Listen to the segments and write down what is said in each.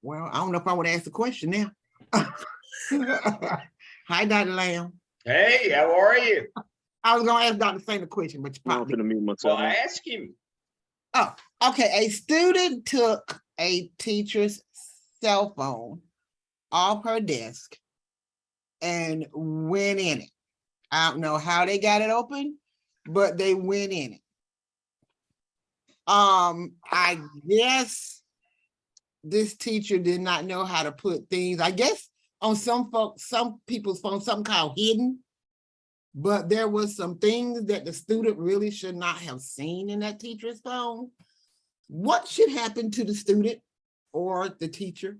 Well, I don't know if I would ask the question now. Hi, Dr. Lamb. Hey, how are you? I was gonna ask Dr. Same the question, but you I'm probably. gonna mute Well, myself. man. ask him. Oh, okay. A student took a teacher's cell phone off her desk and went in it. I don't know how they got it open, but they went in it. I guess this teacher did not know how to put things, I guess on some people's phone, something called hidden. But there was some things that the student really should not have seen in that teacher's phone. What should happen to the student or the teacher?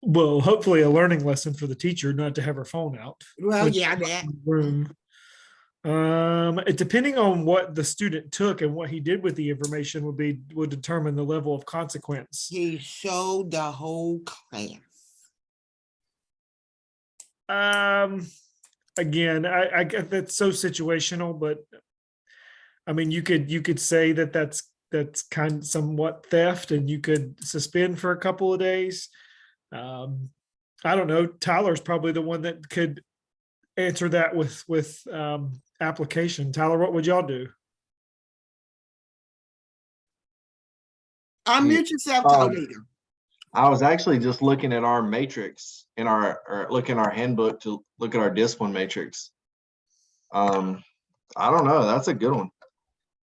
Well, hopefully a learning lesson for the teacher not to have her phone out. Well, Which- yeah, that. room. Depending on what the student took and what he did with the information would determine the level of consequence. He showed the whole class. Again, I get that's so situational, but I mean, you could say that that's kind of somewhat theft, and you could suspend for a couple of days. I don't know. Tyler's probably the one that could answer that with application. Tyler, what would y'all do? Unmute yourself, Toledo. I was actually just looking at our matrix or looking at our handbook to look at our discipline matrix. I don't know. That's a good one.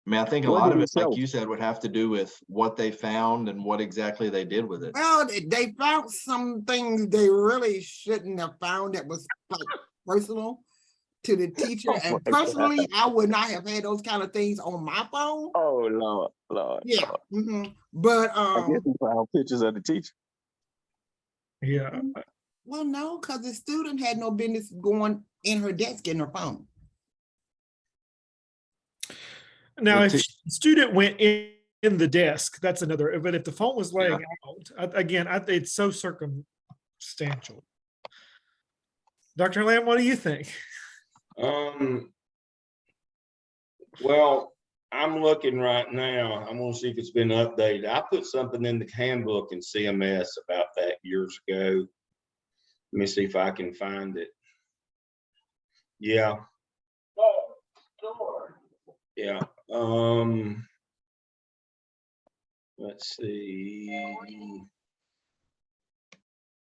I mean, I think a What lot did of he it, like show? you said, would have to do with what they found and what exactly they did with it. Well, they found some things they really shouldn't have found that was like personal to the teacher. Oh And my God. personally, I would not have had those kind of things on my phone. Oh Lord. Yeah. But I guess he found pictures of the teacher. Yeah. well, no, because the student had no business going in her desk in her phone. Now, The if student went in the desk, that's another. But if the phone was laying out, again, it's so circumstantial. Dr. Lamb, what do you think? Well, I'm looking right now. I'm gonna see if it's been updated. I put something in the handbook in CMS about that years ago. Let me see if I can find it. Yeah. Yeah. Let's see.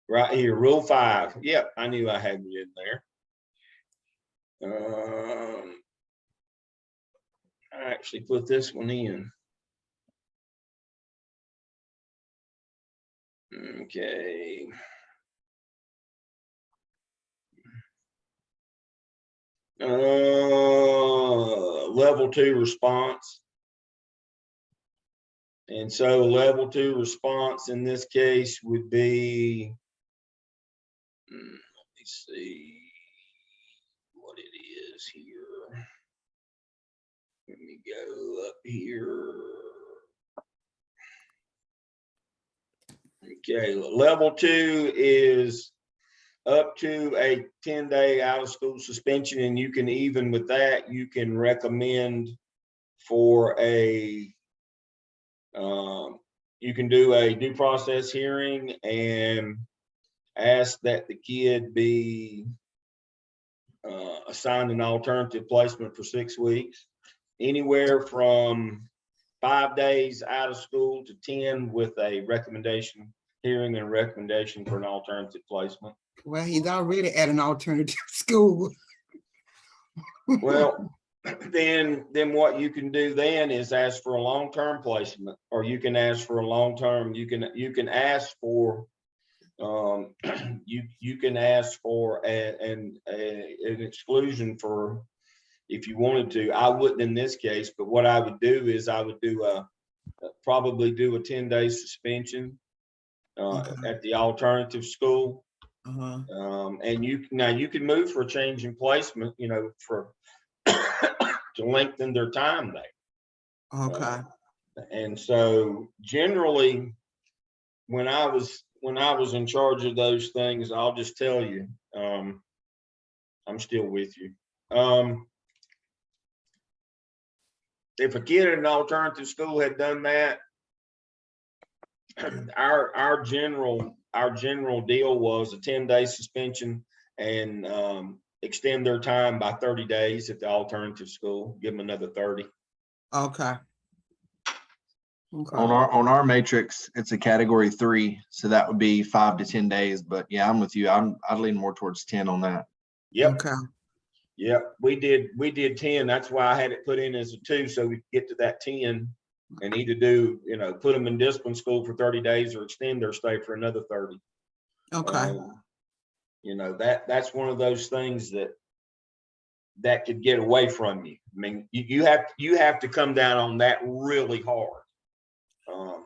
Right here, Rule 5. Yep, I knew I had it in there. I actually put this one in. Okay. Level 2 response. And so level 2 response in this case would be, let me see what it is here. Let me go up here. Okay, level 2 is up to a 10-day out of school suspension, and you can even with that, you can recommend for a you can do a due process hearing and ask that the kid be assigned an alternative placement for 6 weeks, anywhere from 5 days out of school to 10 with a recommendation hearing and recommendation for an alternative placement. Well, he's already at an alternative school. Well, then what you can do then is ask for a long-term placement, or you can ask for a long-term. You can ask for you can ask for an exclusion for if you wanted to. I wouldn't in this case, but what I would do is I would do probably do a 10-day suspension at the alternative school. And you can move for a change in placement, you know, for to lengthen their time there. Okay. And so generally, when I was in charge of those things, I'll just tell you, I'm still with you. if a kid in an alternative school had done that, our general deal was a 10-day suspension and extend their time by 30 days at the alternative school, give them another 30. Okay. Okay. On our matrix, it's a category 3, so that would be 5 to 10 days. But yeah, I'm with you. I'd lean more towards 10 on that. Yep. Okay. Yep. We did 10. That's why I had it put in as a 2, so we could get to that 10 and either do, put them in discipline school for 30 days or extend their stay for another 30. Okay. That's one of those things that could get away from you. I mean, you have to come down on that really hard.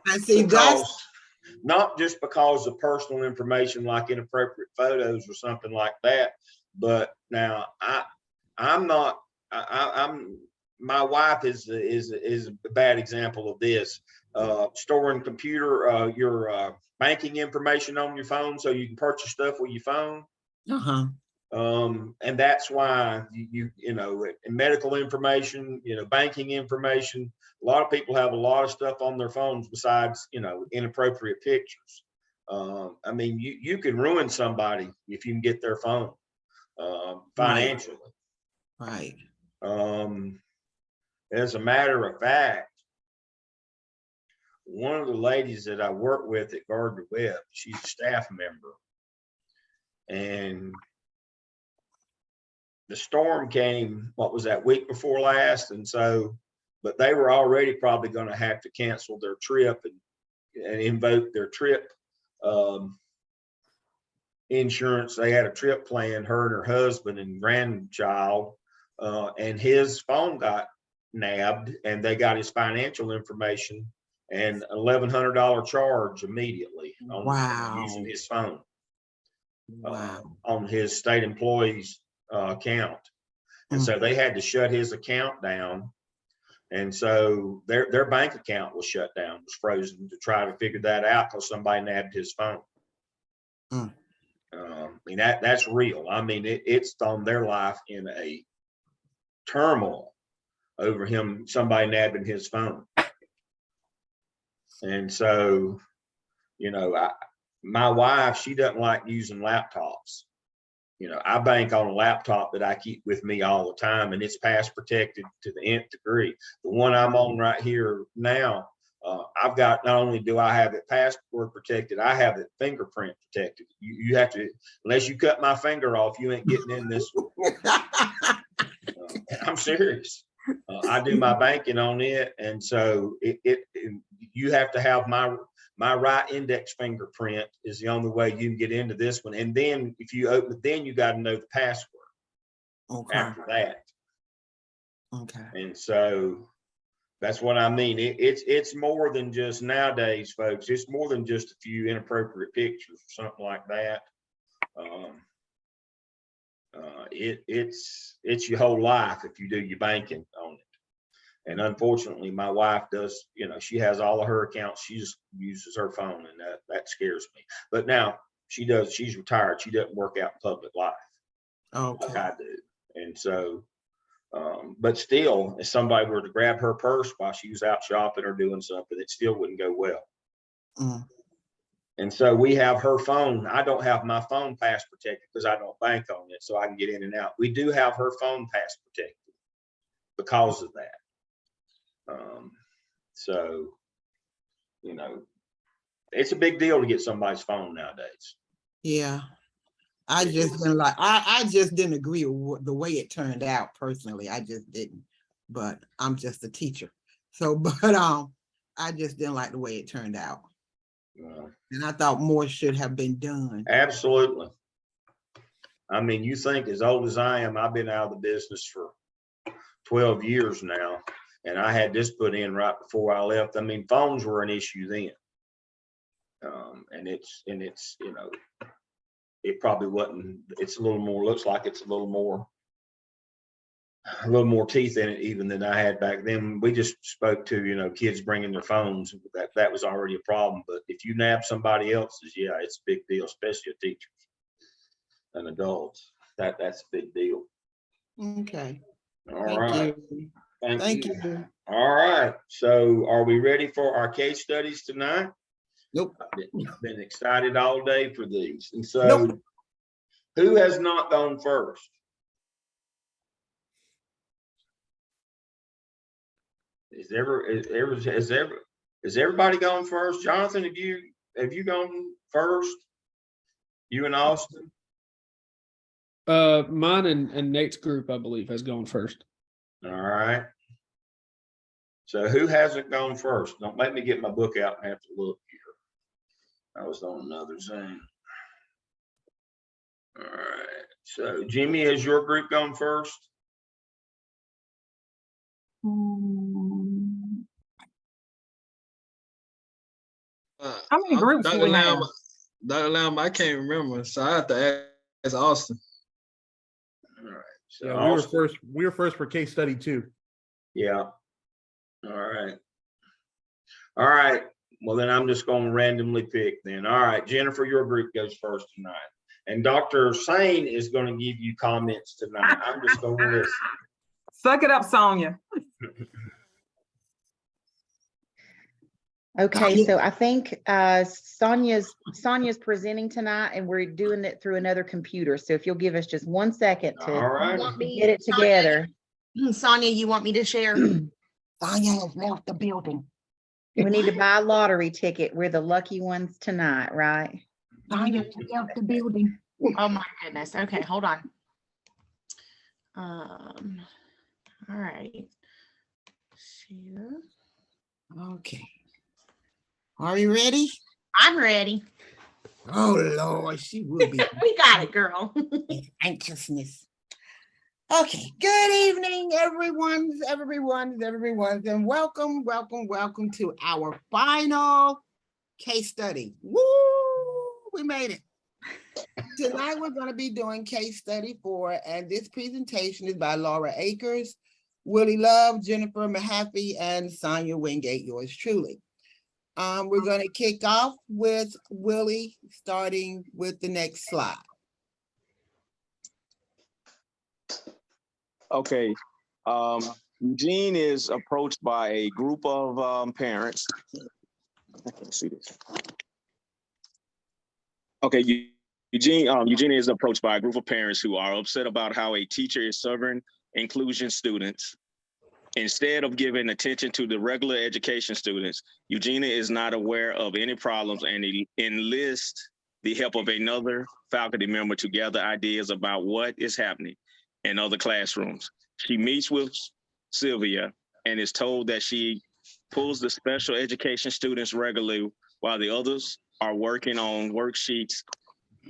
I see because, not just because of personal information like inappropriate photos or something like that, but now I'm my wife is a bad example of this. Storing your banking information on your phone so you can purchase stuff with your phone. And that's why you medical information, banking information. A lot of people have a lot of stuff on their phones besides, inappropriate pictures. I mean, you can ruin somebody if you can get their phone financially. Right. As a matter of fact, one of the ladies that I work with at Gardner Webb, she's a staff member, and the storm came, what was that, week before last? And so, but they were already probably going to have to cancel their trip and invoke their trip insurance. They had a trip planned, her and her husband and grandchild, and his phone got nabbed and they got his financial information and $1,100 charge immediately on using his phone. On his state employee's account. And so they had to shut his account down. And so their bank account was shut down, was frozen, to try to figure that out because somebody nabbed his phone. I mean, that's real. I mean, it's thrown their life in a turmoil over somebody nabbing his phone. And so, my wife, she doesn't like using laptops. I bank on a laptop that I keep with me all the time, and it's pass protected to the nth degree. The one I'm on right here now, I've got, not only do I have it password protected, I have it fingerprint protected. You have to, unless you cut my finger off, you ain't getting in this one. I'm serious. I do my banking on it, and so you have to have my right index fingerprint is the only way you can get into this one. And then if you open, then you got to know the password after that. Okay. And so that's what I mean. It's more than just, nowadays, folks, it's more than just a few inappropriate pictures or something like that. It's your whole life if you do your banking on it. And unfortunately, my wife does, she has all of her accounts. She just uses her phone, and that scares me. But now she's retired. She doesn't work out in public life like I do. And so, but still, if somebody were to grab her purse while she was out shopping or doing something, it still wouldn't go well. And so we have her phone. I don't have my phone pass protected because I don't bank on it, so I can get in and out. We do have her phone pass protected because of that. So, it's a big deal to get somebody's phone nowadays. Yeah. I just didn't agree with the way it turned out personally. I just didn't, but I'm just a teacher. So, I just didn't like the way it turned out. And I thought more should have been done. Absolutely. I mean, you think, as old as I am, I've been out of the business for 12 years now. And I had this put in right before I left. I mean, phones were an issue then. And it's, it probably wasn't, it's a little more, looks like it's a little more teeth in it even than I had back then. We just spoke to, kids bringing their phones. That was already a problem. But if you nab somebody else's, yeah, it's a big deal, especially teachers and adults. That's a big deal. Okay. All right. Thank you. All right, so are we ready for our case studies tonight? Nope. Been excited all day for these. And so Nope. who has not gone first? Is everybody gone first? Jonathan, have you gone first? You and Austin? Mine and Nate's group, I believe, has gone first. All right. So who hasn't gone first? Don't make me get my book out and have to look here. I was on another Zoom. All right. So Jimmy, has your group gone first? How many groups do we have? Dr. Lamb, I can't remember, so I have to ask Austin. All right. So Yeah, we were Austin- first. We were first for case study 2. Yeah. All right. All right. Well, then I'm just going to randomly pick then. All right. Jennifer, your group goes first tonight. And Dr. Sane is going to give you comments tonight. I'm just going to listen. Suck it up, Sonia. Okay, so I think Sonia's presenting tonight and we're doing it through another computer. So if you'll give us just 1 second All to right. get it together. Sonia, you want me to share? Sonia has left the building. We need to buy a lottery ticket. We're the lucky ones tonight, right? Sonia has left the building. Oh my goodness. Okay, hold on. All right. Share. Okay. Are you ready? I'm ready. Oh Lord, she will be We got it, girl. in anxiousness. Okay, good evening, everyone, and welcome to our final case study. Woo, we made it. Tonight, we're going to be doing case study 4, and this presentation is by Laura Akers, Willie Love, Jennifer Mahaffey, and Sonia Wingate, yours truly. We're going to kick off with Willie, starting with the next slide. Okay. Eugene is approached by a group of parents. Let's see this. Okay, Eugene is approached by a group of parents who are upset about how a teacher is serving inclusion students. Instead of giving attention to the regular education students, Eugenia is not aware of any problems and enlists the help of another faculty member to gather ideas about what is happening in other classrooms. She meets with Sylvia and is told that she pulls the special education students regularly while the others are working on worksheets.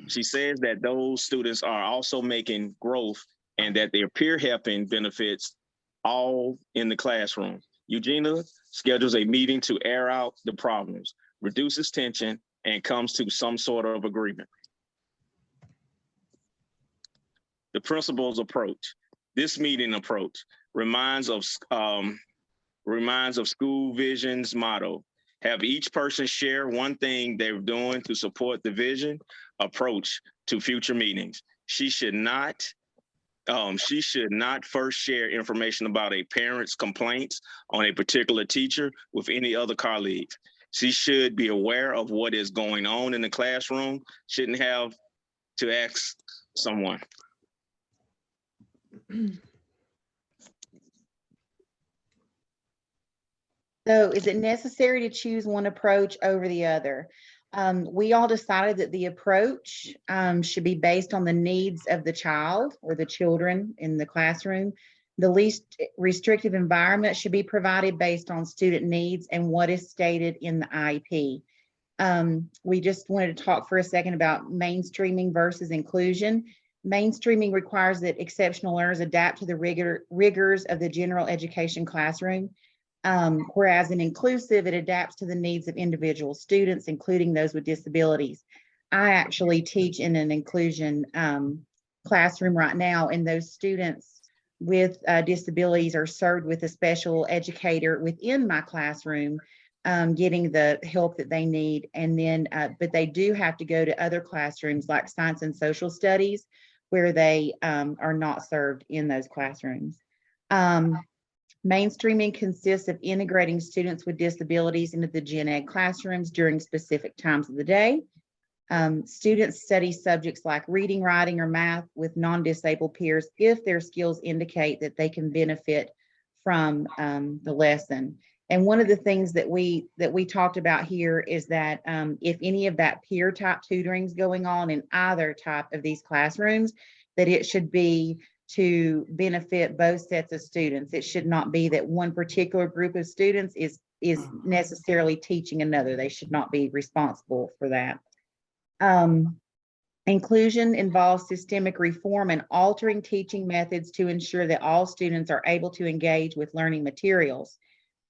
She says that those students are also making growth and that their peer helping benefits all in the classroom. Eugenia schedules a meeting to air out the problems, reduces tension, and comes to some sort of agreement. The principal's approach. This meeting approach reminds of School Vision's motto: have each person share one thing they're doing to support the vision. Approach to future meetings. She should not first share information about a parent's complaints on a particular teacher with any other colleagues. She should be aware of what is going on in the classroom, shouldn't have to ask someone. So is it necessary to choose one approach over the other? We all decided that the approach should be based on the needs of the child or the children in the classroom. The least restrictive environment should be provided based on student needs and what is stated in the IEP. We just wanted to talk for a second about mainstreaming versus inclusion. Mainstreaming requires that exceptional learners adapt to the rigors of the general education classroom. Whereas in inclusive, it adapts to the needs of individual students, including those with disabilities. I actually teach in an inclusion classroom right now, and those students with disabilities are served with a special educator within my classroom, getting the help that they need. And then, but they do have to go to other classrooms like science and social studies, where they are not served in those classrooms. Mainstreaming consists of integrating students with disabilities into the gen ed classrooms during specific times of the day. Students study subjects like reading, writing, or math with non-disabled peers if their skills indicate that they can benefit from the lesson. And one of the things that we talked about here is that if any of that peer type tutoring is going on in either type of these classrooms, that it should be to benefit both sets of students. It should not be that one particular group of students is necessarily teaching another. They should not be responsible for that. Inclusion involves systemic reform and altering teaching methods to ensure that all students are able to engage with learning materials.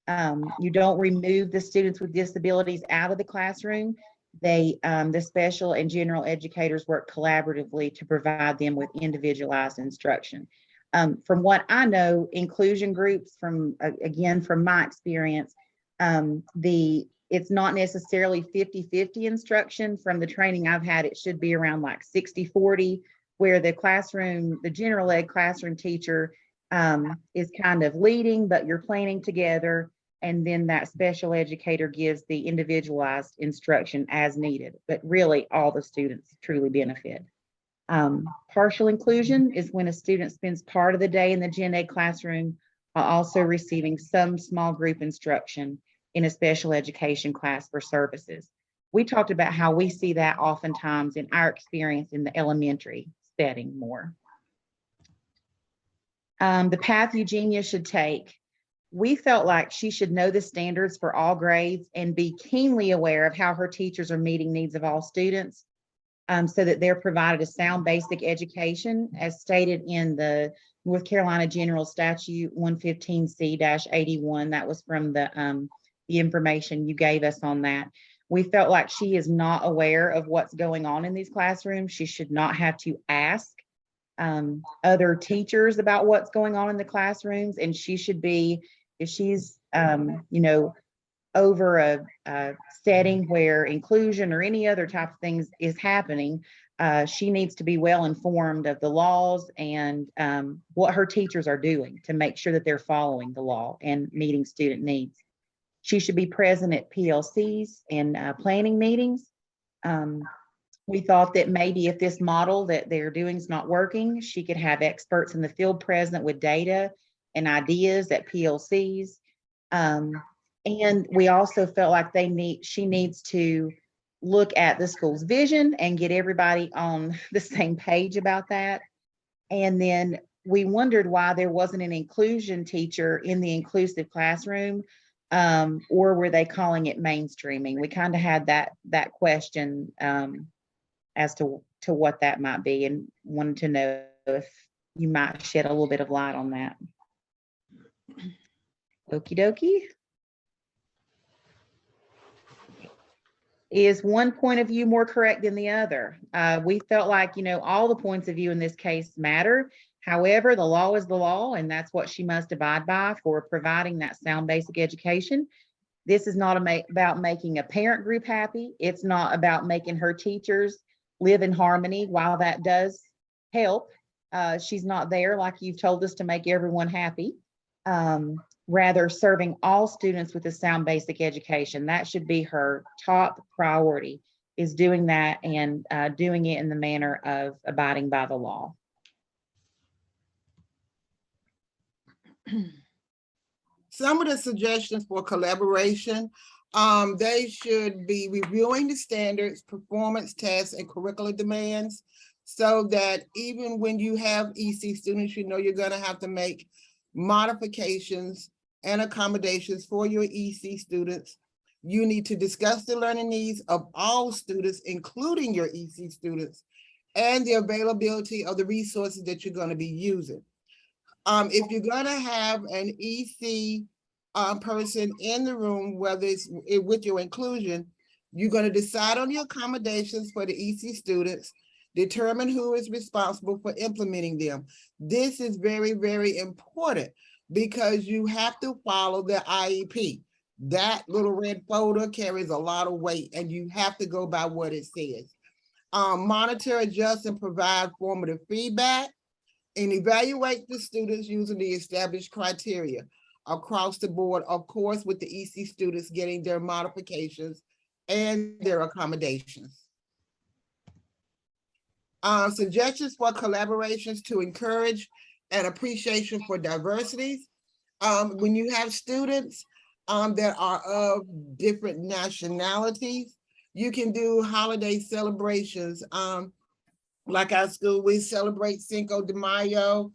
You don't remove the students with disabilities out of the classroom. The special and general educators work collaboratively to provide them with individualized instruction. From what I know, inclusion groups, again, from my experience, it's not necessarily 50-50 instruction. From the training I've had, it should be around like 60-40, where the general ed classroom teacher is kind of leading, but you're planning together. And then that special educator gives the individualized instruction as needed, but really all the students truly benefit. Partial inclusion is when a student spends part of the day in the gen ed classroom while also receiving some small group instruction in a special education class for services. We talked about how we see that oftentimes in our experience in the elementary setting more. The path Eugenia should take. We felt like she should know the standards for all grades and be keenly aware of how her teachers are meeting needs of all students, so that they're provided a sound basic education as stated in the North Carolina General Statute 115C-81. That was from the information you gave us on that. We felt like she is not aware of what's going on in these classrooms. She should not have to ask other teachers about what's going on in the classrooms, and she should be, if she's over a setting where inclusion or any other type of things is happening, she needs to be well informed of the laws and what her teachers are doing to make sure that they're following the law and meeting student needs. She should be present at PLCs and planning meetings. We thought that maybe if this model that they're doing is not working, she could have experts in the field present with data and ideas at PLCs. And we also felt like she needs to look at the school's vision and get everybody on the same page about that. And then we wondered why there wasn't an inclusion teacher in the inclusive classroom, or were they calling it mainstreaming? We kind of had that question as to what that might be, and wanted to know if you might shed a little bit of light on that. Okie dokie. Is one point of view more correct than the other? We felt like, all the points of view in this case matter. However, the law is the law, and that's what she must abide by for providing that sound basic education. This is not about making a parent group happy. It's not about making her teachers live in harmony. While that does help, she's not there, like you've told us, to make everyone happy. Rather, serving all students with a sound basic education. That should be her top priority, is doing that and doing it in the manner of abiding by the law. Some of the suggestions for collaboration, they should be reviewing the standards, performance tests, and curricular demands, so that even when you have EC students, you're going to have to make modifications and accommodations for your EC students. You need to discuss the learning needs of all students, including your EC students, and the availability of the resources that you're going to be using. If you're going to have an EC person in the room, whether it's with your inclusion, you're going to decide on the accommodations for the EC students, determine who is responsible for implementing them. This is very, very important because you have to follow the IEP. That little red folder carries a lot of weight, and you have to go by what it says. Monitor, adjust, and provide formative feedback, and evaluate the students using the established criteria. across the board, of course, with the EC students getting their modifications and their accommodations. Suggestions for collaborations to encourage an appreciation for diversities. When you have students that are of different nationalities, you can do holiday celebrations. Like our school, we celebrate Cinco de Mayo.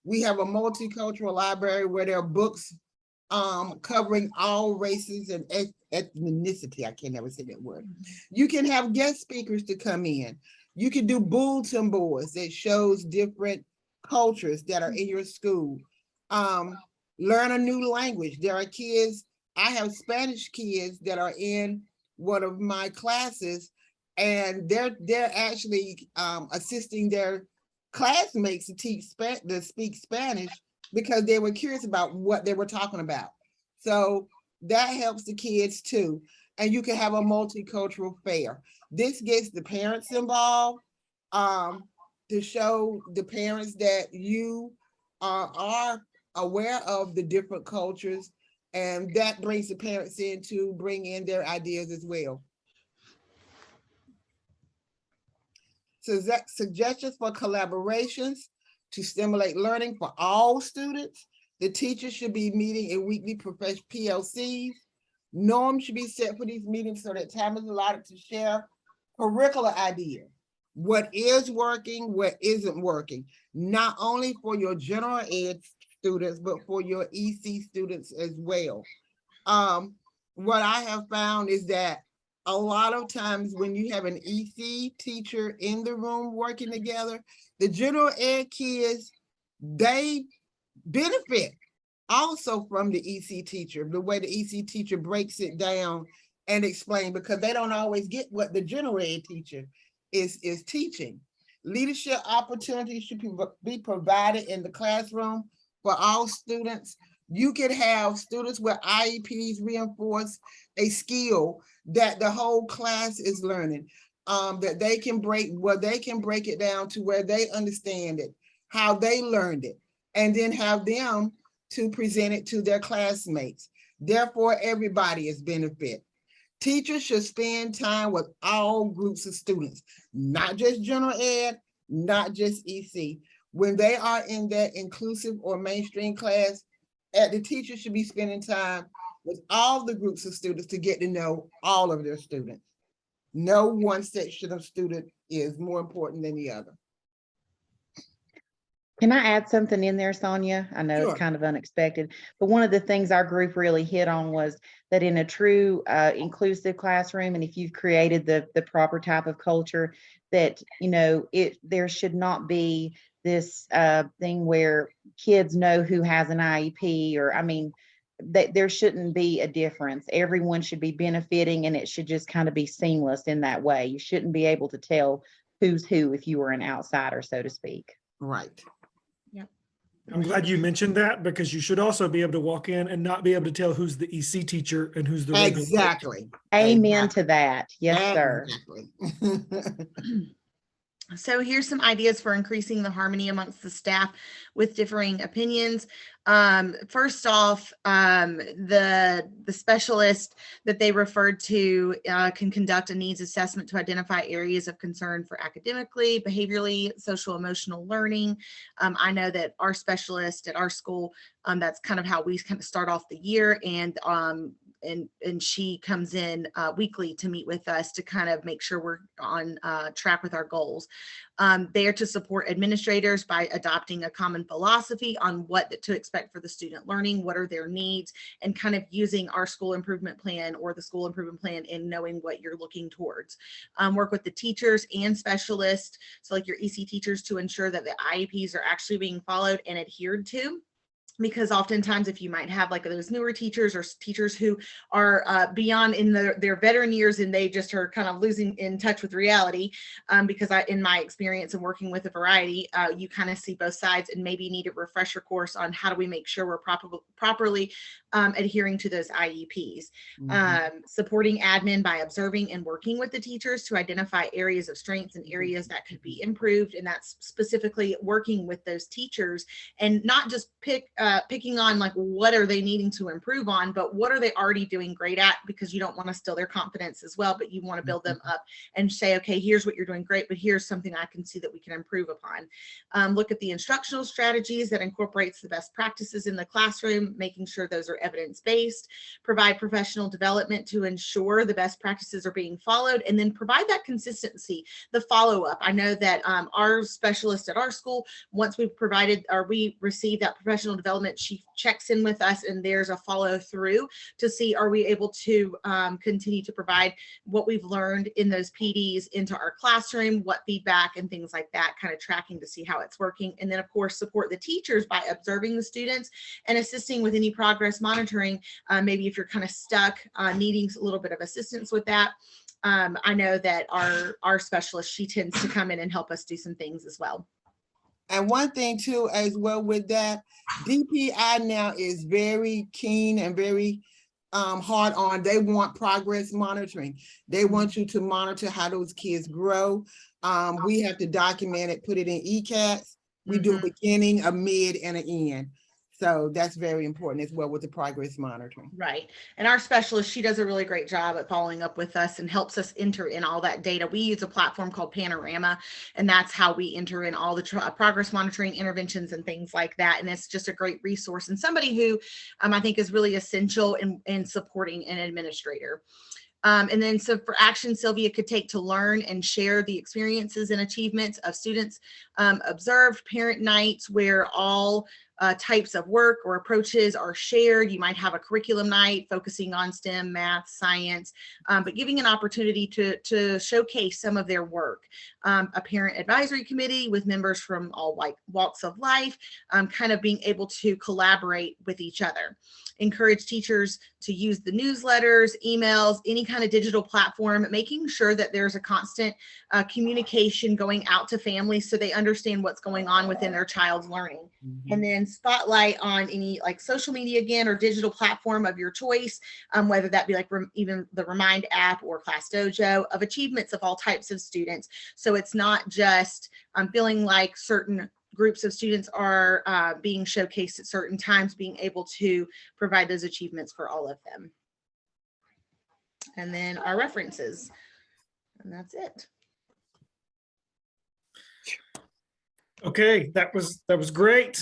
We have a multicultural library where there are books covering all races and ethnicity. I can't ever say that word. You can have guest speakers to come in. You can do bulletin boards that shows different cultures that are in your school. Learn a new language. There are kids, I have Spanish kids that are in one of my classes, and they're actually assisting their classmates to speak Spanish because they were curious about what they were talking about. So that helps the kids too. And you can have a multicultural fair. This gets the parents involved to show the parents that you are aware of the different cultures, and that brings the parents in to bring in their ideas as well. So suggestions for collaborations to stimulate learning for all students. The teachers should be meeting in weekly PLCs. Norms should be set for these meetings so that time is allotted to share curricular ideas. What is working, what isn't working, not only for your general ed students, but for your EC students as well. What I have found is that a lot of times when you have an EC teacher in the room working together, the general ed kids, they benefit also from the EC teacher, the way the EC teacher breaks it down and explain, because they don't always get what the general ed teacher is teaching. Leadership opportunities should be provided in the classroom for all students. You could have students where IEPs reinforce a skill that the whole class is learning, that they can break it down to where they understand it, how they learned it, and then have them to present it to their classmates. Therefore, everybody is benefit. Teachers should spend time with all groups of students, not just general ed, not just EC. When they are in that inclusive or mainstream class, the teacher should be spending time with all the groups of students to get to know all of their students. No one section of student is more important than the other. Can I add something in there, Sonia? I know Sure. it's kind of unexpected, but one of the things our group really hit on was that in a true inclusive classroom, and if you've created the proper type of culture, that, you know, there should not be this thing where kids know who has an IEP, or, I mean, that there shouldn't be a difference. Everyone should be benefiting, and it should just kind of be seamless in that way. You shouldn't be able to tell who's who if you were an outsider, so to speak. Right. I'm glad you mentioned that, because you should also be able to walk in and not be able to tell who's the EC teacher and who's the regular. Exactly. Amen to that. Yes, sir. Exactly. So here's some ideas for increasing the harmony amongst the staff with differing opinions. First off, the specialist that they referred to can conduct a needs assessment to identify areas of concern for academically, behaviorally, social, emotional learning. I know that our specialist at our school, that's kind of how we kind of start off the year, and she comes in weekly to meet with us to kind of make sure we're on track with our goals. They are to support administrators by adopting a common philosophy on what to expect for the student learning, what are their needs, and kind of using our school improvement plan or the school improvement plan in knowing what you're looking towards. Work with the teachers and specialists, so like your EC teachers, to ensure that the IEPs are actually being followed and adhered to. Because oftentimes if you might have like those newer teachers or teachers who are beyond in their veteran years, and they just are kind of losing in touch with reality, because in my experience and working with a variety, you kind of see both sides and maybe need a refresher course on how do we make sure we're properly adhering to those IEPs. Supporting admin by observing and working with the teachers to identify areas of strengths and areas that could be improved, and that's specifically working with those teachers and not just picking on like what are they needing to improve on, but what are they already doing great at, because you don't want to steal their confidence as well, but you want to build them up and say, okay, here's what you're doing great, but here's something I can see that we can improve upon. Look at the instructional strategies that incorporates the best practices in the classroom, making sure those are evidence-based, provide professional development to ensure the best practices are being followed, and then provide that consistency, the follow-up. I know that our specialist at our school, once we've provided or we receive that professional development, she checks in with us and there's a follow through to see, are we able to continue to provide what we've learned in those PDs into our classroom, what feedback and things like that, kind of tracking to see how it's working. And then of course, support the teachers by observing the students and assisting with any progress monitoring. Maybe if you're kind of stuck, needing a little bit of assistance with that. I know that our specialist, she tends to come in and help us do some things as well. And one thing too, as well with that, DPI now is very keen and very hard on, they want progress monitoring. They want you to monitor how those kids grow. We have to document it, put it in ECATs. We do a beginning, a mid, and an end. So that's very important as well with the progress monitoring. Right. And our specialist, she does a really great job at following up with us and helps us enter in all that data. We use a platform called Panorama, and that's how we enter in all the progress monitoring interventions and things like that. And it's just a great resource and somebody who I think is really essential in supporting an administrator. And then so for action, Sylvia could take to learn and share the experiences and achievements of students. Observed parent nights where all types of work or approaches are shared. You might have a curriculum night focusing on STEM, math, science, but giving an opportunity to showcase some of their work. A parent advisory committee with members from all walks of life, kind of being able to collaborate with each other. Encourage teachers to use the newsletters, emails, any kind of digital platform, making sure that there's a constant communication going out to families so they understand what's going on within their child's learning. And then spotlight on any like social media again or digital platform of your choice, whether that be like even the Remind app or Class Dojo, of achievements of all types of students. So it's not just feeling like certain groups of students are being showcased at certain times, being able to provide those achievements for all of them. And then our references, and that's it. Okay, that was great.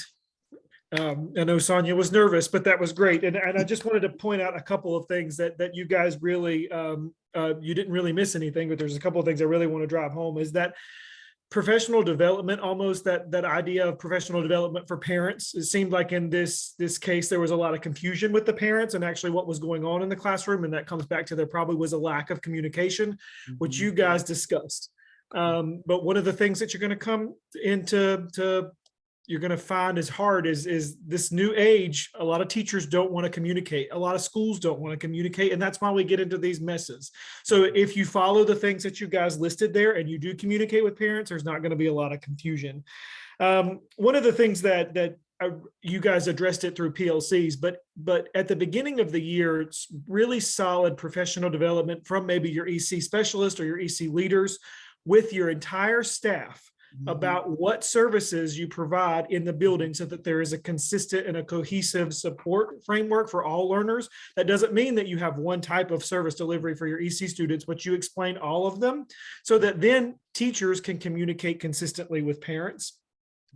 I know Sonia was nervous, but that was great. And I just wanted to point out a couple of things that you guys really, you didn't really miss anything, but there's a couple of things I really want to drive home is that professional development, almost that idea of professional development for parents. It seemed like in this case, there was a lot of confusion with the parents and actually what was going on in the classroom. And that comes back to there probably was a lack of communication, which you guys discussed. But one of the things that you're going to come into you're going to find is hard is this new age. A lot of teachers don't want to communicate. A lot of schools don't want to communicate. And that's why we get into these messes. So if you follow the things that you guys listed there and you do communicate with parents, there's not going to be a lot of confusion. One of the things that you guys addressed it through PLCs, but at the beginning of the year, it's really solid professional development from maybe your EC specialist or your EC leaders with your entire staff about what services you provide in the building so that there is a consistent and a cohesive support framework for all learners. That doesn't mean that you have one type of service delivery for your EC students, but you explain all of them so that then teachers can communicate consistently with parents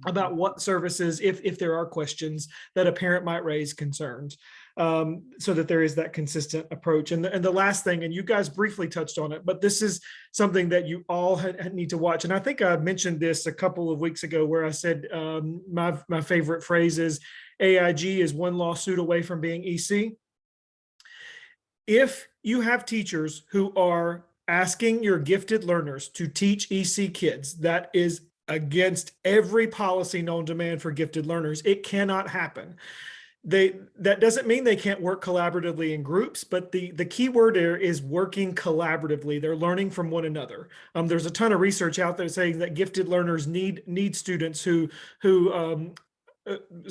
about what services, if there are questions that a parent might raise concerns, so that there is that consistent approach. And the last thing, and you guys briefly touched on it, but this is something that you all need to watch. And I think I mentioned this a couple of weeks ago where I said my favorite phrase is AIG is one lawsuit away from being EC. If you have teachers who are asking your gifted learners to teach EC kids, that is against every policy known to man for gifted learners. It cannot happen. That doesn't mean they can't work collaboratively in groups, but the key word there is working collaboratively. They're learning from one another. There's a ton of research out there saying that gifted learners need students who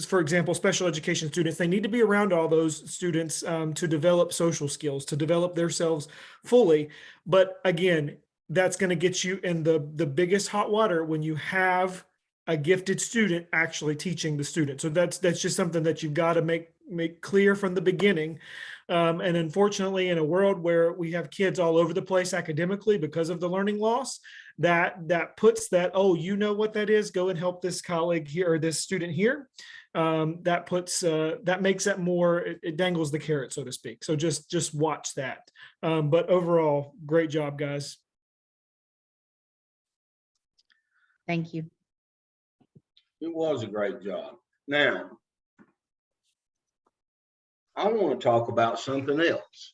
for example, special education students, they need to be around all those students to develop social skills, to develop themselves fully. But again, that's going to get you in the biggest hot water when you have a gifted student actually teaching the student. So that's just something that you've got to make clear from the beginning. And unfortunately, in a world where we have kids all over the place academically because of the learning loss, that puts that, oh, you know what that is, go and help this colleague here or this student here. That makes that more, it dangles the carrot, so to speak. So just watch that. But overall, great job, guys. Thank you. It was a great job. Now, I want to talk about something else.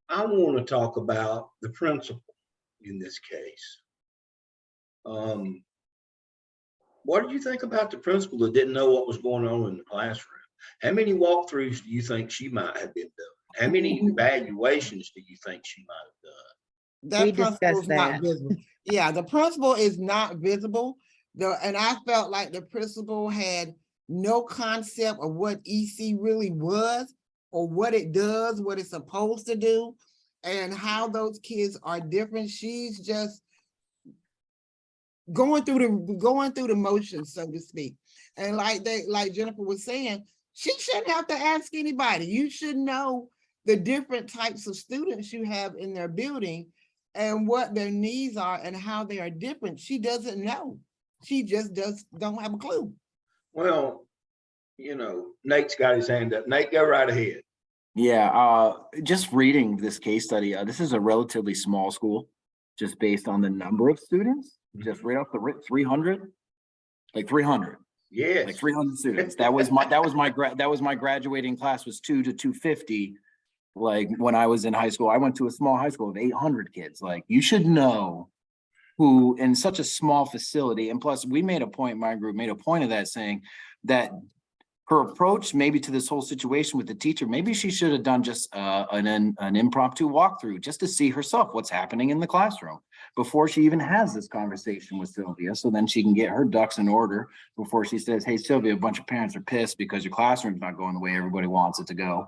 I want to talk about the principal in this case. What did you think about the principal that didn't know what was going on in the classroom? How many walkthroughs do you think she might have been doing? How many evaluations do you think she might have done? That We principal discussed is not that. visible. Yeah, the principal is not visible. And I felt like the principal had no concept of what EC really was or what it does, what it's supposed to do, and how those kids are different. She's just going through the motions, so to speak. And like Jennifer was saying, she shouldn't have to ask anybody. You should know the different types of students you have in their building and what their needs are and how they are different. She doesn't know. She just don't have a clue. Well, you know, Nate's got his hand up. Nate, go right ahead. Yeah, just reading this case study, this is a relatively small school, just based on the number of students, just right off the rip, 300, like 300. Yes. Like 300 students. That was my graduating class was 2 to 250. Like when I was in high school, I went to a small high school of 800 kids. Like you should know who in such a small facility. And plus we made a point, my group made a point of that, saying that her approach maybe to this whole situation with the teacher, maybe she should have done just an impromptu walkthrough just to see herself what's happening in the classroom before she even has this conversation with Sylvia. So then she can get her ducks in order before she says, hey, Sylvia, a bunch of parents are pissed because your classroom's not going the way everybody wants it to go.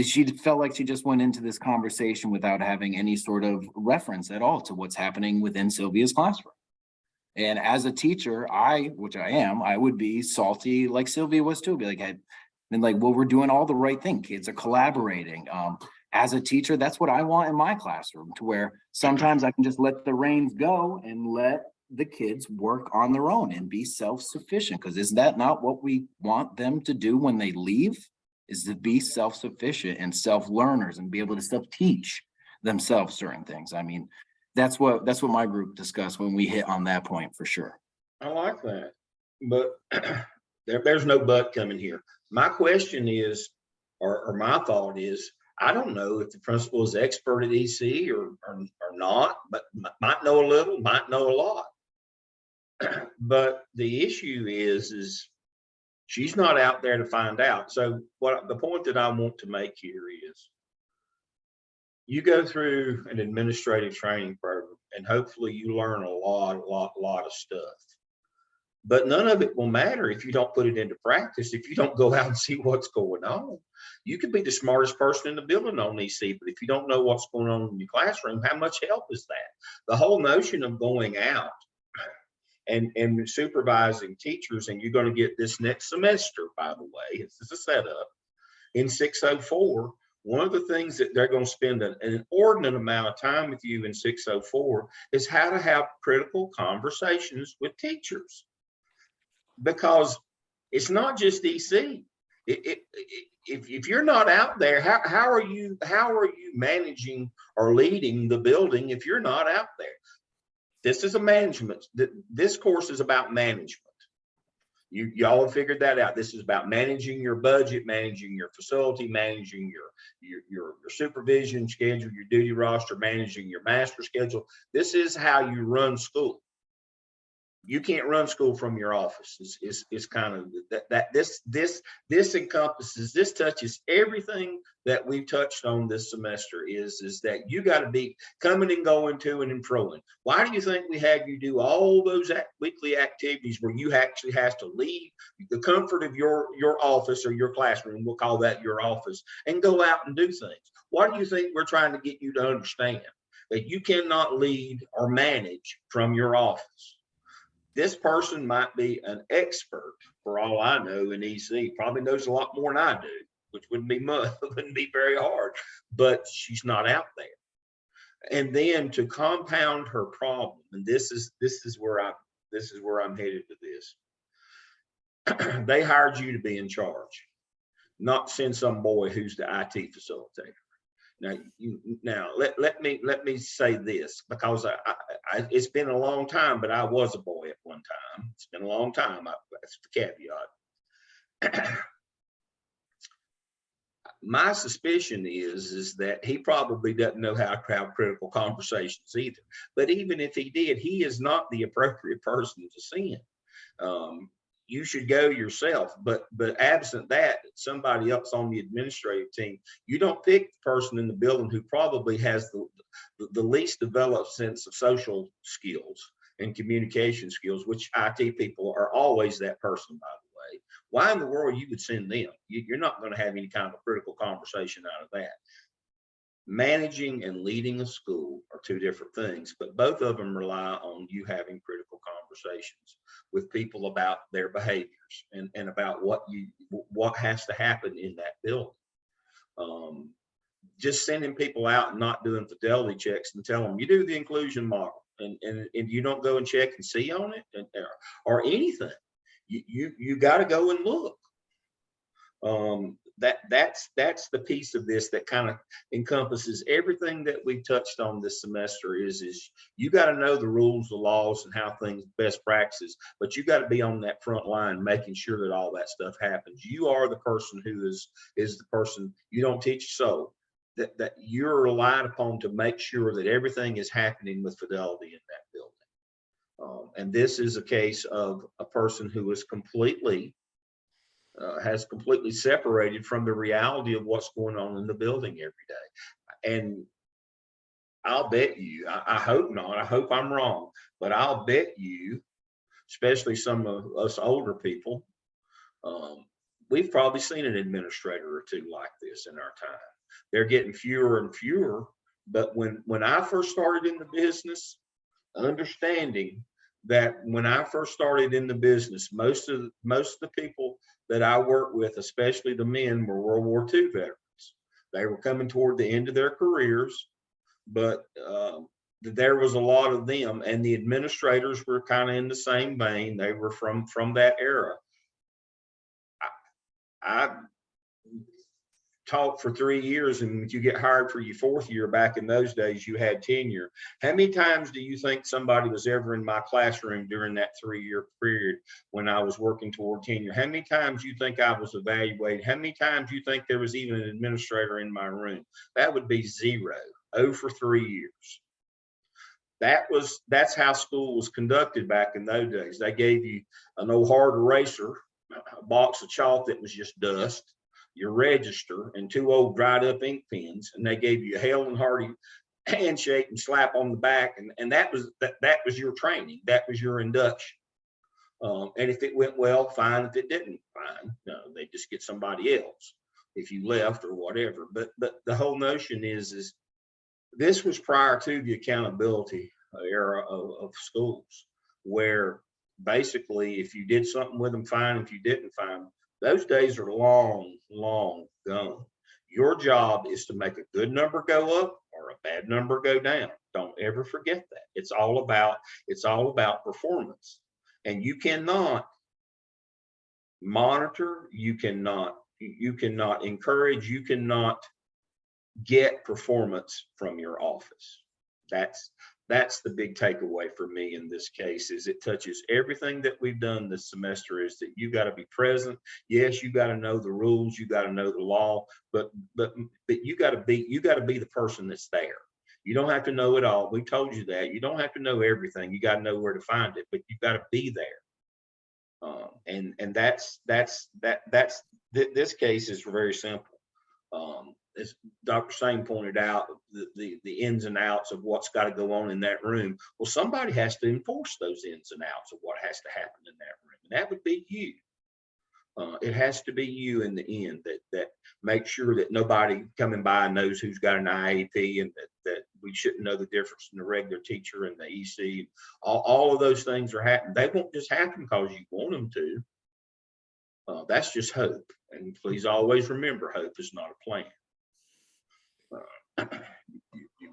She felt like she just went into this conversation without having any sort of reference at all to what's happening within Sylvia's classroom. And as a teacher, which I am, I would be salty like Sylvia was too. Be like, well, we're doing all the right thing. Kids are collaborating. As a teacher, that's what I want in my classroom, to where sometimes I can just let the reins go and let the kids work on their own and be self-sufficient. Because is that not what we want them to do when they leave? Is to be self-sufficient and self-learners and be able to self-teach themselves certain things. I mean, that's what my group discussed when we hit on that point for sure. I like that, but there's no but coming here. My question is, or my thought is, I don't know if the principal is expert at EC or not, but might know a little, might know a lot. But the issue is she's not out there to find out. So the point that I want to make here is, you go through an administrative training program and hopefully you learn a lot of stuff, but none of it will matter if you don't put it into practice. If you don't go out and see what's going on, you could be the smartest person in the building on EC, but if you don't know what's going on in your classroom, how much help is that? The whole notion of going out and supervising teachers, and you're going to get this next semester, by the way, it's a setup in 604. One of the things that they're going to spend an inordinate amount of time with you in 604 is how to have critical conversations with teachers, because it's not just EC. If you're not out there, how are you managing or leading the building if you're not out there? This is a management. This course is about management. Y'all have figured that out. This is about managing your budget, managing your facility, managing your supervision schedule, your duty roster, managing your master schedule. This is how you run school. You can't run school from your office. It's kind of this encompasses, this touches everything that we've touched on this semester, is that you got to be coming and going to and froing. Why do you think we have you do all those weekly activities where you actually have to leave the comfort of your office or your classroom, we'll call that your office, and go out and do things? Why do you think we're trying to get you to understand that you cannot lead or manage from your office? This person might be an expert for all I know in EC, probably knows a lot more than I do, which wouldn't be much, wouldn't be very hard, but she's not out there. And then to compound her problem, and this is where I'm headed to this. They hired you to be in charge, not send some boy who's the IT facilitator. Now, let me say this, because it's been a long time, but I was a boy at one time. It's been a long time. That's the caveat. My suspicion is that he probably doesn't know how to have critical conversations either. But even if he did, he is not the appropriate person to send. You should go yourself, but absent that, somebody else on the administrative team. You don't pick the person in the building who probably has the least developed sense of social skills and communication skills, which IT people are always that person, by the way. Why in the world you would send them? You're not going to have any kind of critical conversation out of that. Managing and leading a school are two different things, but both of them rely on you having critical conversations with people about their behaviors and about what has to happen in that building. Just sending people out and not doing fidelity checks and tell them you do the inclusion model and you don't go and check and see on it or anything. You got to go and look. That's the piece of this that kind of encompasses everything that we've touched on this semester is you got to know the rules, the laws, and how things best practices, but you got to be on that front line making sure that all that stuff happens. You are the person who is the person. You don't teach so that you're relied upon to make sure that everything is happening with fidelity in that building. And this is a case of a person who is has completely separated from the reality of what's going on in the building every day. And I'll bet you, I hope not, I hope I'm wrong, but I'll bet you, especially some of us older people, we've probably seen an administrator or two like this in our time. They're getting fewer and fewer, but when I first started in the business, understanding that when I first started in the business, most of the people that I worked with, especially the men, were World War II veterans. They were coming toward the end of their careers, but there was a lot of them, and the administrators were kind of in the same vein. They were from that era. I taught for 3 years, and if you get hired for your 4th year, back in those days, you had tenure. How many times do you think somebody was ever in my classroom during that 3-year period when I was working toward tenure? How many times you think I was evaluated? How many times you think there was even an administrator in my room? That would be 0 for 3 years. That's how school was conducted back in those days. They gave you an old hard eraser, a box of chalk that was just dust, your register, and 2 old dried up ink pens, and they gave you a hail and hearty handshake and slap on the back, and that was your training. That was your induction. And if it went well, fine. If it didn't, fine. No, they just get somebody else if you left or whatever. But the whole notion is this was prior to the accountability era of schools, where basically if you did something with them, fine. If you didn't, fine. Those days are long, long gone. Your job is to make a good number go up or a bad number go down. Don't ever forget that. It's all about performance. And you cannot monitor, you cannot encourage, you cannot get performance from your office. That's the big takeaway for me in this case. Is it touches everything that we've done this semester. Is that you got to be present. Yes, you got to know the rules, you got to know the law, but you got to be the person that's there. You don't have to know it all. We told you that. You don't have to know everything. You got to know where to find it, but you got to be there. And this case is very simple. As Dr. Sane pointed out, the ins and outs of what's got to go on in that room. Well, somebody has to enforce those ins and outs of what has to happen in that room, and that would be you. It has to be you in the end that makes sure that nobody coming by knows who's got an IEP, and that we shouldn't know the difference in the regular teacher and the EC. All of those things are happening. They won't just happen because you want them to. That's just hope. And please always remember, hope is not a plan.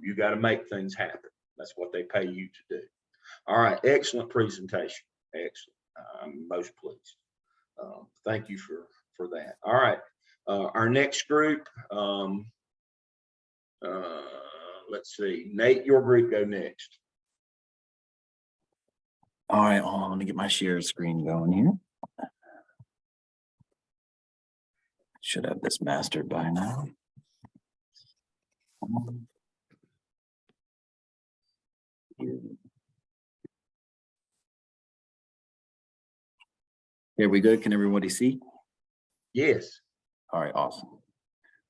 You got to make things happen. That's what they pay you to do. All right, excellent presentation. Excellent. I'm most pleased. Thank you for that. All right, our next group. Let's see, Nate, your group go next. All right, hold on, let me get my share screen going here. Should have this mastered by now. Here we go. Can everybody see? Yes. All right, awesome.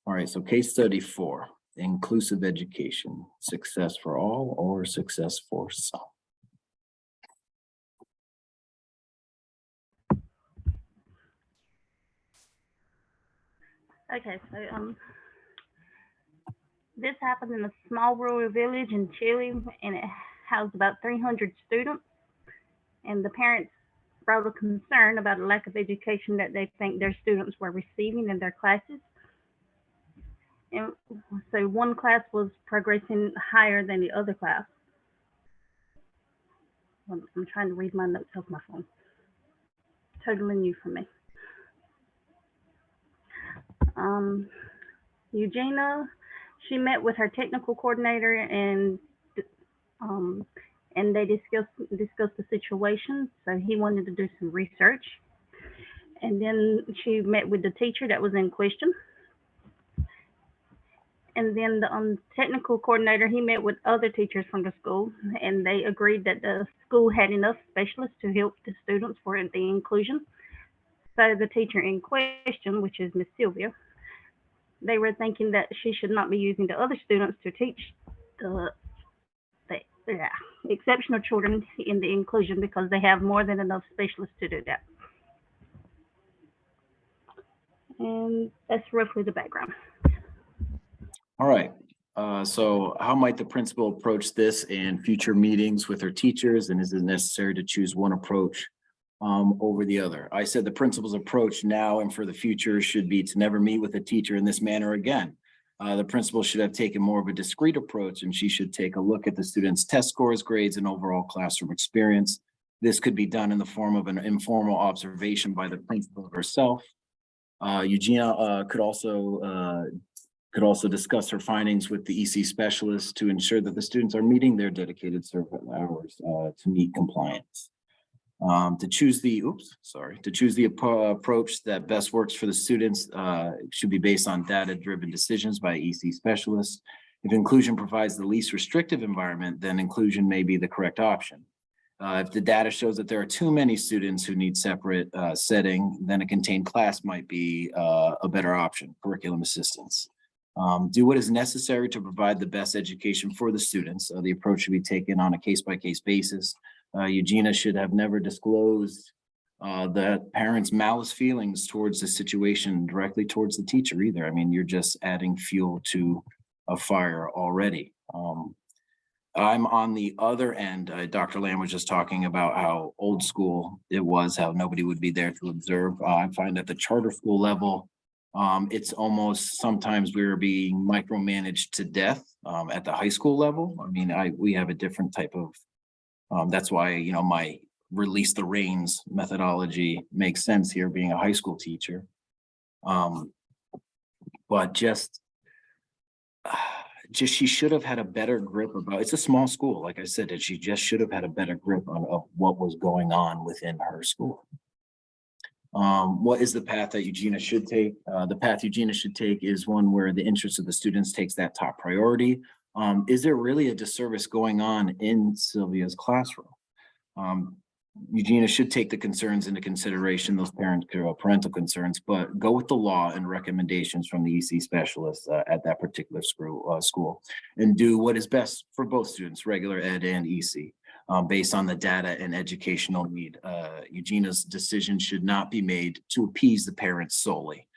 All right, so case study 4, inclusive education, success for all or success for some. Okay, so this happened in a small rural village in Chile, and it housed about 300 students. And the parents brought a concern about a lack of education that they think their students were receiving in their classes. And so one class was progressing higher than the other class. I'm trying to read my notes off my phone. Totally new for me. Eugenia, she met with her technical coordinator, and they discussed the situation. So he wanted to do some research, and then she met with the teacher that was in question. And then the technical coordinator, he met with other teachers from the school, and they agreed that the school had enough specialists to help the students for the inclusion. So the teacher in question, which is Miss Sylvia, they were thinking that she should not be using the other students to teach the exceptional children in the inclusion, because they have more than enough specialists to do that. And that's roughly the background. All right, so how might the principal approach this in future meetings with her teachers, and is it necessary to choose one approach over the other? I said the principal's approach now and for the future should be to never meet with a teacher in this manner again. The principal should have taken more of a discrete approach, and she should take a look at the students' test scores, grades, and overall classroom experience. This could be done in the form of an informal observation by the principal herself. Eugenia could also discuss her findings with the EC specialist to ensure that the students are meeting their dedicated service hours to meet compliance. To choose the approach that best works for the students should be based on data-driven decisions by EC specialists. If inclusion provides the least restrictive environment, then inclusion may be the correct option. If the data shows that there are too many students who need separate setting, then a contained class might be a better option, curriculum assistance. Do what is necessary to provide the best education for the students. The approach should be taken on a case-by-case basis. Eugenia should have never disclosed the parents' malice feelings towards the situation directly towards the teacher either. I mean, you're just adding fuel to a fire already. I'm on the other end. Dr. Lamb was just talking about how old school it was, how nobody would be there to observe. I find at the charter school level, it's almost sometimes we're being micromanaged to death at the high school level. I mean, we have a different type of, that's why, you know, my release the reins methodology makes sense here being a high school teacher. But just she should have had a better grip about, it's a small school, like I said, and she just should have had a better grip on of what was going on within her school. What is the path that Eugenia should take? The path Eugenia should take is one where the interest of the students takes that top priority. Is there really a disservice going on in Sylvia's classroom? Eugenia should take the concerns into consideration, those parental concerns, but go with the law and recommendations from the EC specialists at that particular school, and do what is best for both students, regular ed and EC. based on the data and educational need. Eugenia's decision should not be made to appease the parents solely.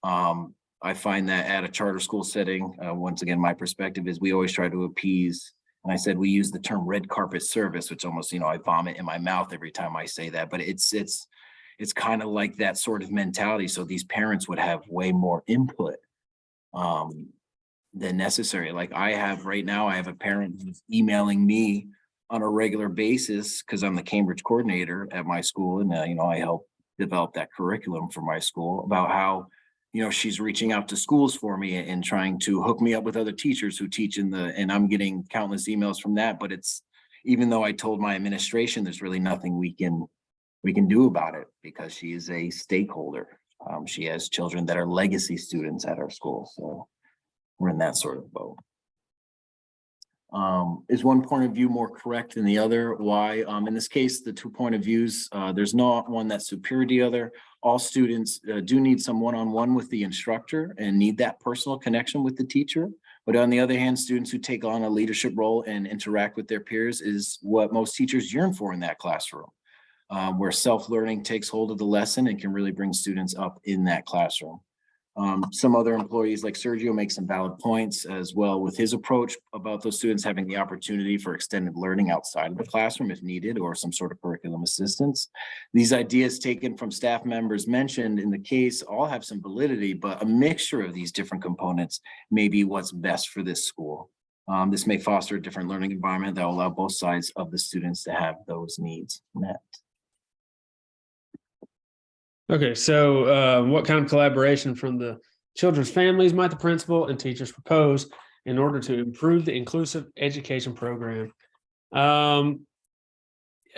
I find that at a charter school setting, once again, my perspective is we always try to appease. And I said, we use the term red carpet service, which almost, I vomit in my mouth every time I say that, but it's kind of like that sort of mentality. So these parents would have way more input than necessary. Like I have right now, I have a parent who's emailing me on a regular basis because I'm the Cambridge coordinator at my school. And, I help develop that curriculum for my school about how, she's reaching out to schools for me and trying to hook me up with other teachers who teach and I'm getting countless emails from that. But it's, even though I told my administration, there's really nothing we can do about it because she is a stakeholder. She has children that are legacy students at our school. So we're in that sort of boat. Is one point of view more correct than the other? Why? In this case, the 2 point of views, there's not one that's superior to the other. All students do need some one-on-one with the instructor and need that personal connection with the teacher. But on the other hand, students who take on a leadership role and interact with their peers is what most teachers yearn for in that classroom, where self-learning takes hold of the lesson and can really bring students up in that classroom. Some other employees like Sergio make some valid points as well with his approach about those students having the opportunity for extended learning outside of the classroom if needed, or some sort of curriculum assistance. These ideas taken from staff members mentioned in the case all have some validity, but a mixture of these different components may be what's best for this school. This may foster a different learning environment that will allow both sides of the students to have those needs met. Okay, so what kind of collaboration from the children's families might the principal and teachers propose in order to improve the inclusive education program?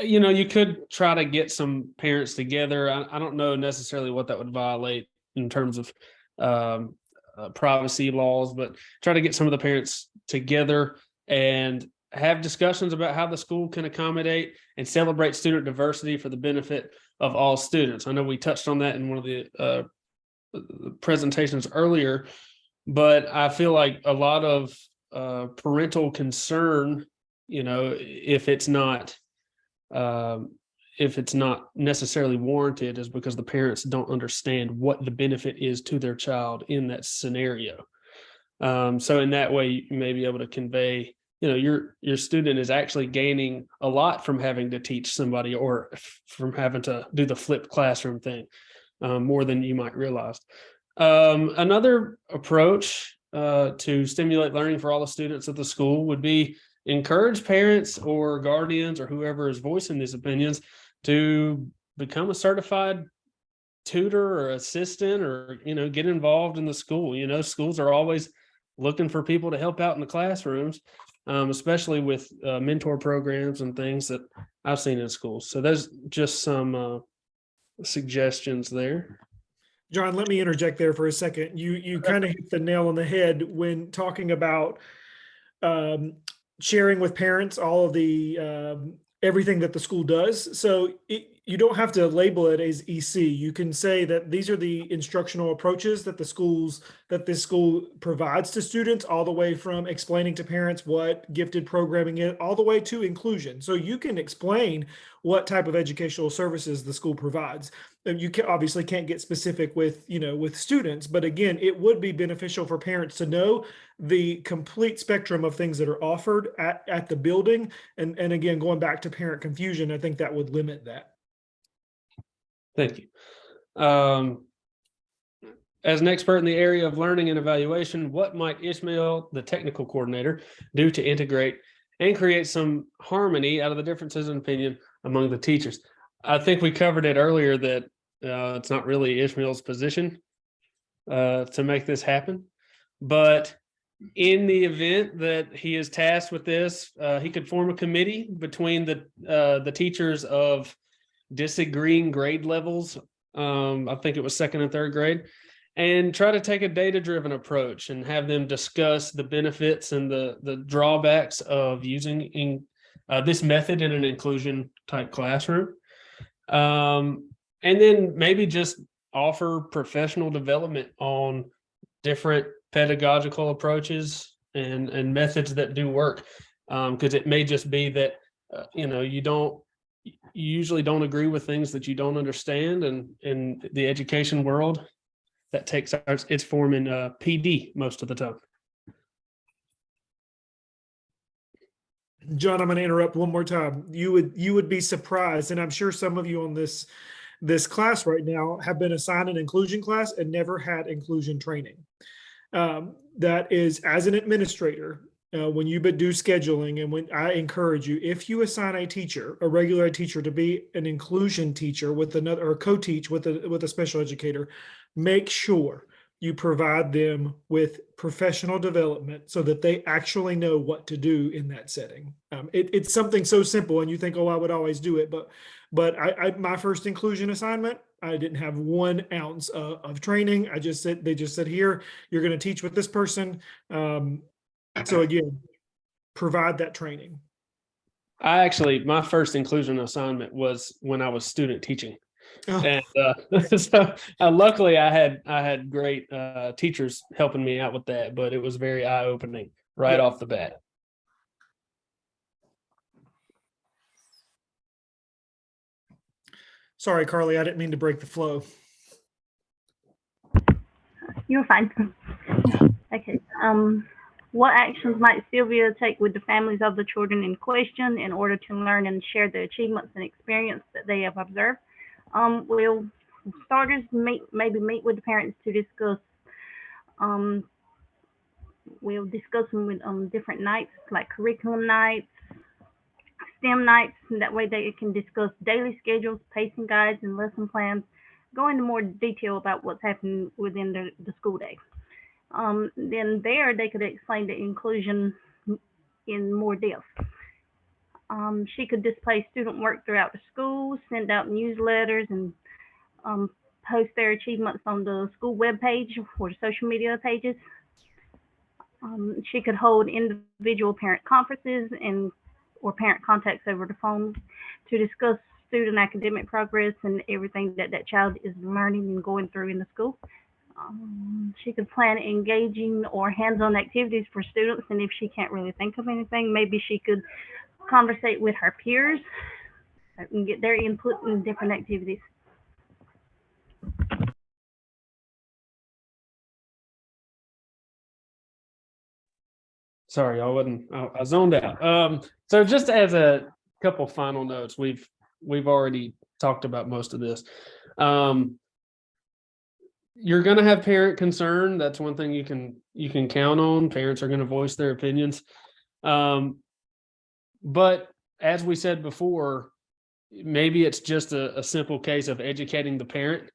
You could try to get some parents together. I don't know necessarily what that would violate in terms of privacy laws, but try to get some of the parents together and have discussions about how the school can accommodate and celebrate student diversity for the benefit of all students. I know we touched on that in one of the presentations earlier, but I feel like a lot of parental concern, if it's not necessarily warranted, is because the parents don't understand what the benefit is to their child in that scenario. So in that way, you may be able to convey, your student is actually gaining a lot from having to teach somebody or from having to do the flipped classroom thing, more than you might realize. Another approach to stimulate learning for all the students at the school would be encourage parents or guardians or whoever is voicing these opinions to become a certified tutor or assistant, or get involved in the school. Schools are always looking for people to help out in the classrooms, especially with mentor programs and things that I've seen in schools. So there's just some suggestions there. John, let me interject there for a second. You kind of hit the nail on the head when talking about sharing with parents all of the everything that the school does. So you don't have to label it as EC. You can say that these are the instructional approaches that this school provides to students, all the way from explaining to parents what gifted programming is, all the way to inclusion. So you can explain what type of educational services the school provides. You obviously can't get specific with students, but again, it would be beneficial for parents to know the complete spectrum of things that are offered at the building. And again, going back to parent confusion, I think that would limit that. Thank you. As an expert in the area of learning and evaluation, what might Ishmael, the technical coordinator, do to integrate and create some harmony out of the differences in opinion among the teachers? I think we covered it earlier that it's not really Ishmael's position to make this happen, but in the event that he is tasked with this, he could form a committee between the teachers of disagreeing grade levels. I think it was 2nd and 3rd grade, and try to take a data-driven approach and have them discuss the benefits and the drawbacks of using this method in an inclusion type classroom. And then maybe just offer professional development on different pedagogical approaches and methods that do work. Because it may just be that you usually don't agree with things that you don't understand. And in the education world, that takes its form in PD most of the time. John, I'm going to interrupt one more time. You would be surprised, and I'm sure some of you on this class right now have been assigned an inclusion class and never had inclusion training. That is, as an administrator, when you do scheduling, and when I encourage you, if you assign a regular teacher, to be an inclusion teacher with another, or co-teach with a special educator, make sure you provide them with professional development so that they actually know what to do in that setting. It's something so simple, and you think, oh, I would always do it, but my first inclusion assignment, I didn't have 1 ounce of training. They just said, here, you're going to teach with this person. So again, provide that training. My first inclusion assignment was when I was student teaching. Oh. And so luckily I had great teachers helping me out with that, but it was very eye-opening right off the bat. Sorry, Carly, I didn't mean to break the flow. You're fine. Okay. What actions might Sylvia take with the families of the children in question in order to learn and share the achievements and experience that they have observed? We'll starters maybe meet with the parents to discuss. We'll discuss them with different nights, like curriculum nights, STEM nights, and that way they can discuss daily schedules, pacing guides, and lesson plans, go into more detail about what's happening within the school day. Then there they could explain the inclusion in more depth. She could display student work throughout the school, send out newsletters, and post their achievements on the school webpage or social media pages. She could hold individual parent conferences or parent contacts over the phone to discuss student academic progress and everything that child is learning and going through in the school. She could plan engaging or hands-on activities for students, and if she can't really think of anything, maybe she could conversate with her peers and get their input in different activities. Sorry, I zoned out. So just as a couple final notes, we've already talked about most of this. You're going to have parent concern. That's one thing you can count on. Parents are going to voice their opinions. But as we said before, maybe it's just a simple case of educating the parent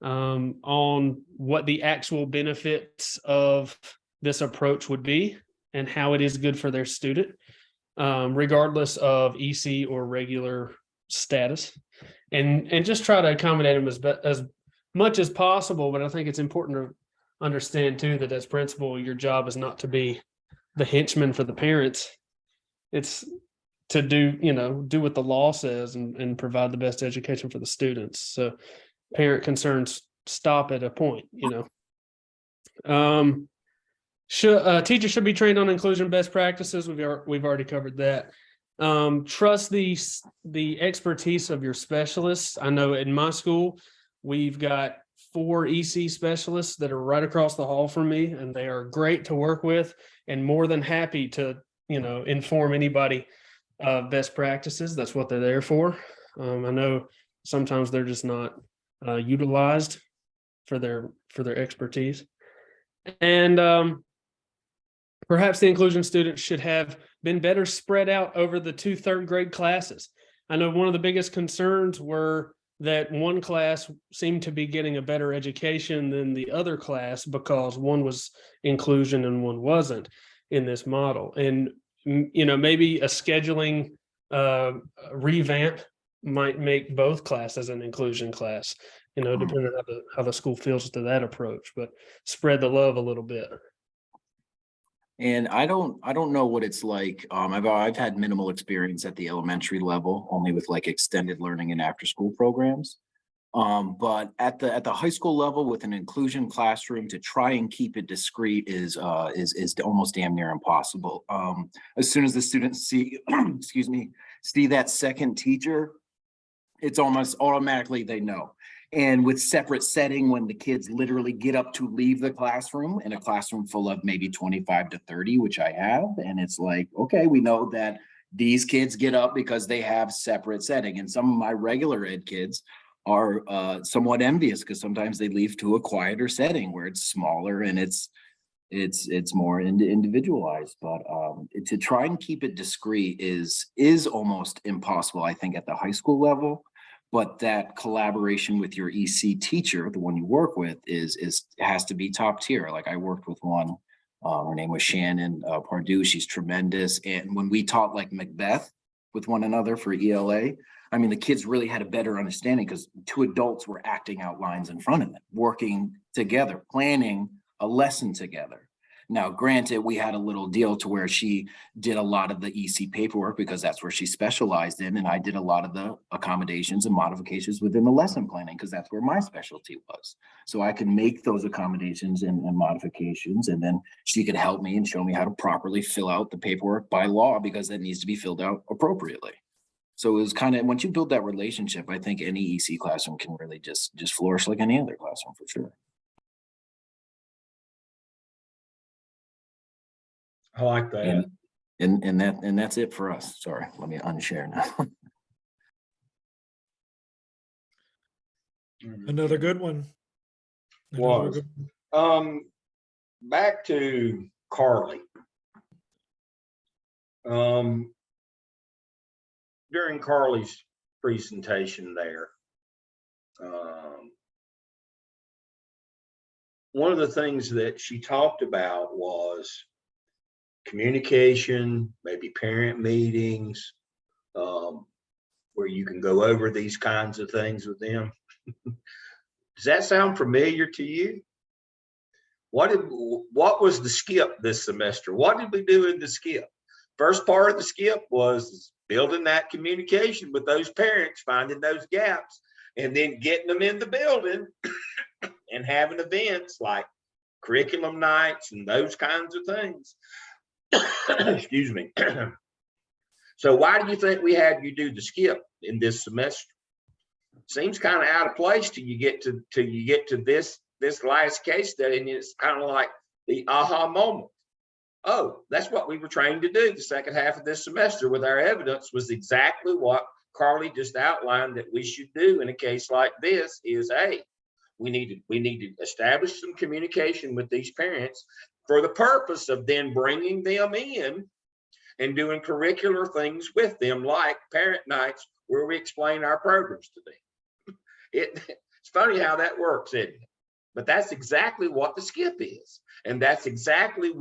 on what the actual benefits of this approach would be and how it is good for their student, regardless of EC or regular status, and just try to accommodate them as much as possible. But I think it's important to understand too that as principal, your job is not to be the henchman for the parents. It's to do what the law says and provide the best education for the students. So parent concerns stop at a point, Teachers should be trained on inclusion best practices. We've already covered that. Trust the expertise of your specialists. I know in my school, we've got 4 EC specialists that are right across the hall from me, and they are great to work with and more than happy to, inform anybody of best practices. That's what they're there for. I know sometimes they're just not utilized for their expertise. And perhaps the inclusion students should have been better spread out over the 2 third grade classes. I know one of the biggest concerns were that one class seemed to be getting a better education than the other class because one was inclusion and one wasn't in this model. And, maybe a scheduling revamp might make both classes an inclusion class, depending on how the school feels to that approach, but spread the love a little bit. And I don't know what it's like. I've had minimal experience at the elementary level, only with like extended learning and after school programs. But at the high school level with an inclusion classroom, to try and keep it discrete is almost damn near impossible. As soon as the students see, excuse me, see that second teacher, it's almost automatically they know. And with separate setting, when the kids literally get up to leave the classroom in a classroom full of maybe 25 to 30, which I have, and it's like, okay, we know that these kids get up because they have separate setting. And some of my regular ed kids are somewhat envious because sometimes they leave to a quieter setting where it's smaller and it's more individualized. But to try and keep it discrete is almost impossible, I think, at the high school level. But that collaboration with your EC teacher, the one you work with, has to be top tier. Like I worked with one, her name was Shannon Pardue. She's tremendous. And when we taught like Macbeth with one another for ELA, I mean, the kids really had a better understanding because two adults were acting out lines in front of them, working together, planning a lesson together. Now, granted, we had a little deal to where she did a lot of the EC paperwork because that's where she specialized in, and I did a lot of the accommodations and modifications within the lesson planning because that's where my specialty was. So I could make those accommodations and modifications, and then she could help me and show me how to properly fill out the paperwork by law because that needs to be filled out appropriately. So it was kind of, once you build that relationship, I think any EC classroom can really just flourish like any other classroom for sure. I like that. And that's it for us. Sorry, let me unshare now. Another good one. Was. Back to Carly. During Carly's presentation there, one of the things that she talked about was communication, maybe parent meetings, where you can go over these kinds of things with them. Does that sound familiar to you? What was the skip this semester? What did we do in the skip? First part of the skip was building that communication with those parents, finding those gaps, and then getting them in the building and having events like curriculum nights and those kinds of things. Excuse me. So why do you think we had you do the skip in this semester? Seems kind of out of place till you get to this last case study, and it's kind of like the aha moment. Oh, that's what we were trained to do the second half of this semester with our evidence was exactly what Carly just outlined that we should do in a case like this is, hey, we need to establish some communication with these parents for the purpose of then bringing them in and doing curricular things with them, like parent nights where we explain our programs to them. It's funny how that works, isn't it? But that's exactly what the skip is. And that's exactly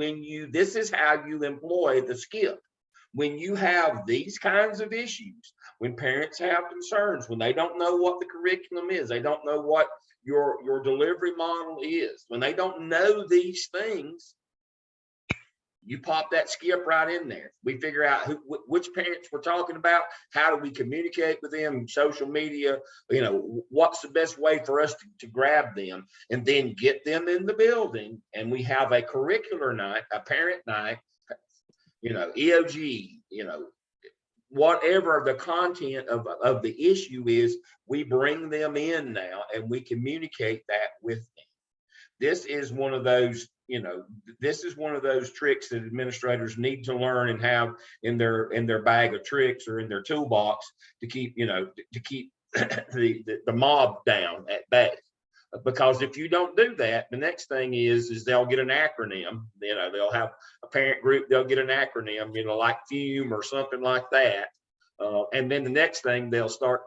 this is how you employ the skip. When you have these kinds of issues, when parents have concerns, when they don't know what the curriculum is, they don't know what your delivery model is, when they don't know these things, you pop that skip right in there. We figure out which parents we're talking about. How do we communicate with them? Social media, what's the best way for us to grab them and then get them in the building. And we have a curricular night, a parent night, EOG, whatever the content of the issue is, we bring them in now and we communicate that with them. This is one of those, tricks that administrators need to learn and have in their bag of tricks or in their toolbox to keep, the mob down at bay. Because if you don't do that, the next thing is they'll get an acronym. They'll have a parent group. They'll get an acronym, like FUME or something like that. And then the next thing they'll start,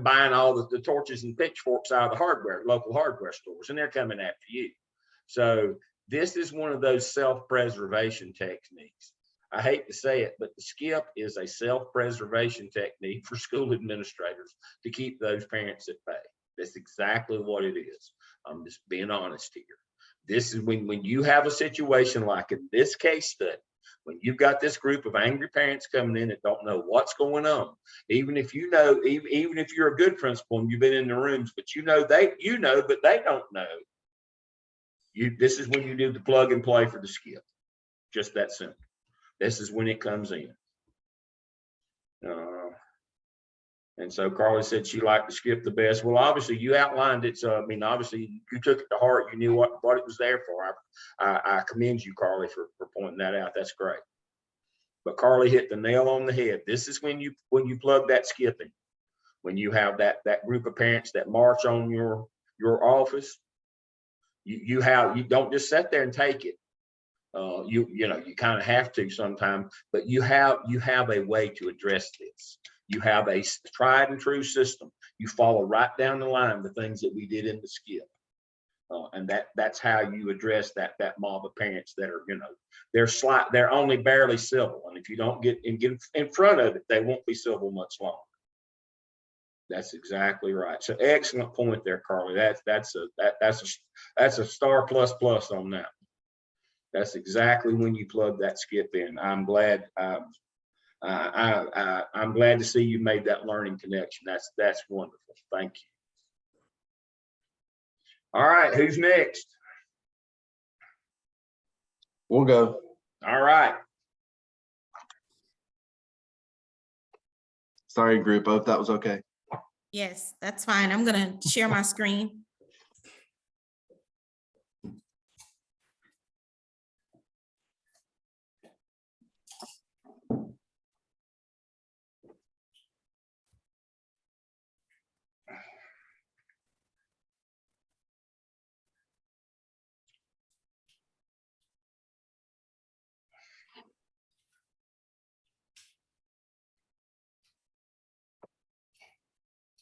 buying all the torches and pitchforks out of the local hardware stores, and they're coming after you. So this is one of those self-preservation techniques. I hate to say it, but the skip is a self-preservation technique for school administrators to keep those parents at bay. That's exactly what it is. I'm just being honest here. This is when you have a situation like in this case study, When you've got this group of angry parents coming in that don't know what's going on, even if you know, even if you're a good principal and you've been in the rooms, but you know, but they don't know. This is when you do the plug and play for the skip. Just that simple. This is when it comes in. And so Carly said she liked to skip the best. Well, obviously you outlined it. So, I mean, obviously you took it to heart. You knew what it was there for. I commend you, Carly, for pointing that out. That's great. But Carly hit the nail on the head. This is when you plug that skipping, when you have that group of parents that march on your office, you don't just sit there and take it. You kind of have to sometimes, but you have a way to address this. You have a tried and true system. You follow right down the line the things that we did in the skip, and that's how you address that mob of parents that are, they're only barely civil, and if you don't get in front of it, they won't be civil much longer. That's exactly right. So excellent point there, Carly. That's a star plus on that. That's exactly when you plug that skip in. I'm glad. I'm glad to see you made that learning connection. That's wonderful. Thank you. All right, who's next? We'll go. All right. Sorry, group. I hope that was okay. Yes, that's fine. I'm gonna share my screen.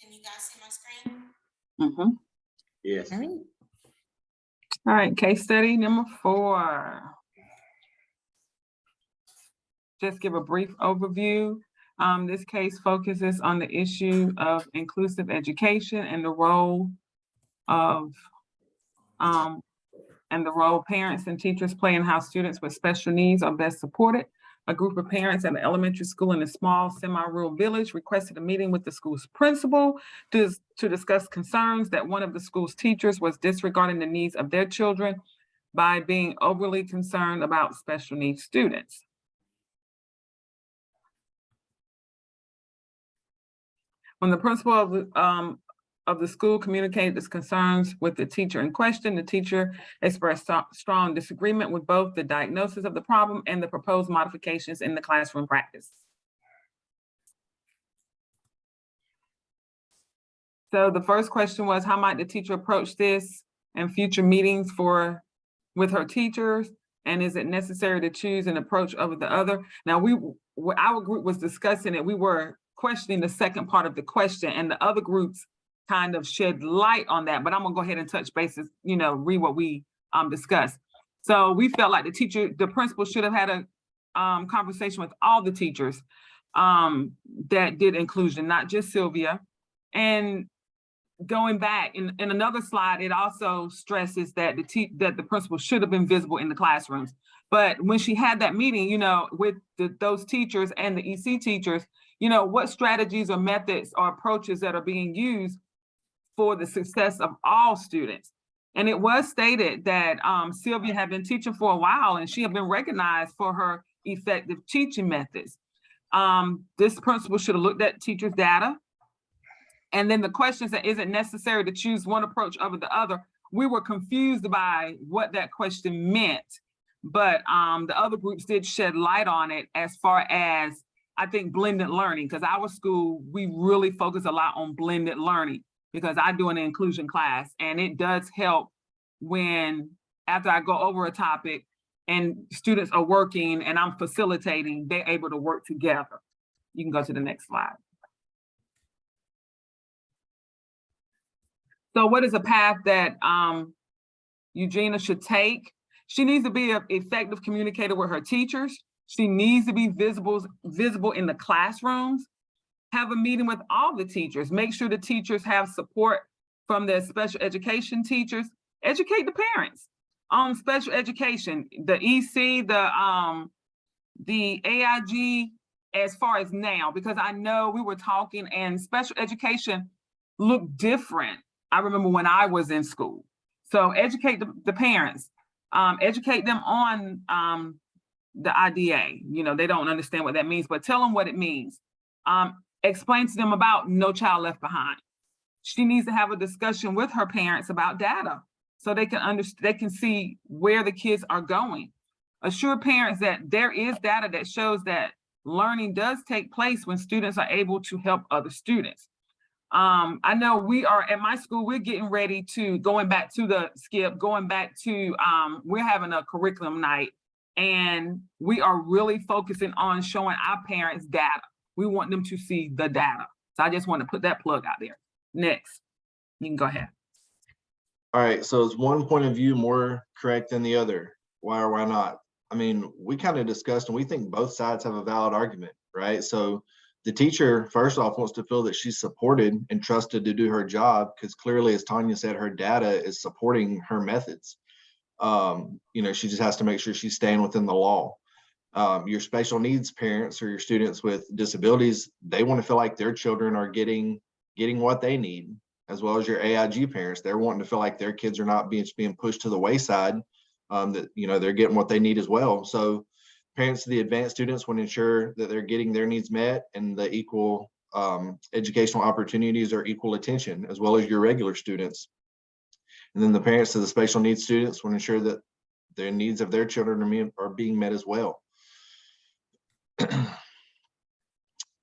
Can you guys see my screen? Mm-hmm. Yes. All right. All right, case study number 4. Just give a brief overview. This case focuses on the issue of inclusive education and the role parents and teachers play in how students with special needs are best supported. A group of parents at an elementary school in a small semi-rural village requested a meeting with the school's principal to discuss concerns that one of the school's teachers was disregarding the needs of their children by being overly concerned about special needs students. When the principal of the school communicated his concerns with the teacher in question, the teacher expressed strong disagreement with both the diagnosis of the problem and the proposed modifications in the classroom practice. So the first question was, how might the teacher approach this in future meetings with her teachers? And is it necessary to choose an approach over the other? Now, our group was discussing it. We were questioning the second part of the question, and the other groups kind of shed light on that, but I'm gonna go ahead and touch bases, read what we discussed. So we felt like the principal should have had a conversation with all the teachers that did inclusion, not just Sylvia. And going back in another slide, it also stresses that the principal should have been visible in the classrooms. But when she had that meeting, with those teachers and the EC teachers, what strategies or methods or approaches that are being used for the success of all students. And it was stated that Sylvia had been teaching for a while and she had been recognized for her effective teaching methods. This principal should have looked at teachers' data. And then the questions that is it necessary to choose one approach over the other, we were confused by what that question meant. But the other groups did shed light on it as far as, I think, blended learning, because our school, we really focus a lot on blended learning, because I do an inclusion class, and it does help when, after I go over a topic and students are working and I'm facilitating, they're able to work together. You can go to the next slide. So what is a path that Eugenia should take? She needs to be an effective communicator with her teachers. She needs to be visible in the classrooms. Have a meeting with all the teachers. Make sure the teachers have support from their special education teachers. Educate the parents on special education. The EC, the AIG as far as now, because I know we were talking and special education looked different. I remember when I was in school. So educate the parents, educate them on the IDA. You know, they don't understand what that means, but tell them what it means. Explain to them about No Child Left Behind. She needs to have a discussion with her parents about data so they can understand, they can see where the kids are going. Assure parents that there is data that shows that learning does take place when students are able to help other students. I know we are at my school, we're getting ready to going back to we're having a curriculum night, and we are really focusing on showing our parents data. We want them to see the data. So I just want to put that plug out there. Next, you can go ahead. All right, so is one point of view more correct than the other? Why or why not? I mean, we kind of discussed and we think both sides have a valid argument, right? So the teacher, first off, wants to feel that she's supported and trusted to do her job, because clearly, as Tanya said, her data is supporting her methods. You know, she just has to make sure she's staying within the law. Your special needs parents or your students with disabilities, they want to feel like their children are getting what they need, as well as your AIG parents. They're wanting to feel like their kids are not being pushed to the wayside, that, you know, they're getting what they need as well. So parents of the advanced students want to ensure that they're getting their needs met and the equal educational opportunities or equal attention, as well as your regular students. And then the parents of the special needs students want to ensure that the needs of their children are being met as well.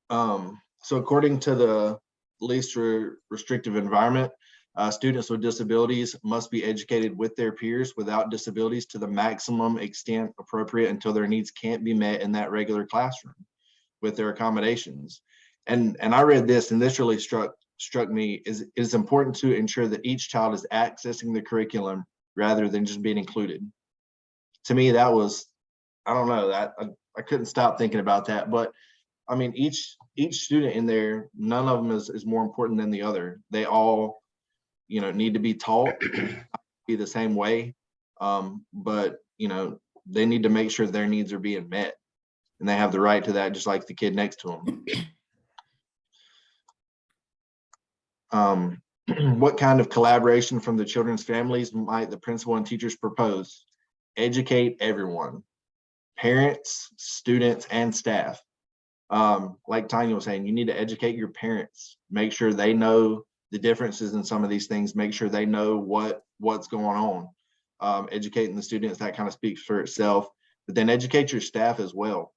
So according to the least restrictive environment, students with disabilities must be educated with their peers without disabilities to the maximum extent appropriate until their needs can't be met in that regular classroom with their accommodations. And I read this, and this really struck me. It is important to ensure that each child is accessing the curriculum rather than just being included. To me, that was, I don't know, that I couldn't stop thinking about that. But I mean, each student in there, none of them is more important than the other. They all, you know, need to be taught be the same way. But, you know, they need to make sure their needs are being met, and they have the right to that, just like the kid next to them. What kind of collaboration from the children's families might the principal and teachers propose? Educate everyone, parents, students, and staff. Like Tanya was saying, you need to educate your parents, make sure they know the differences in some of these things, make sure they know what's going on. Educating the students, that kind of speaks for itself, but then educate your staff as well.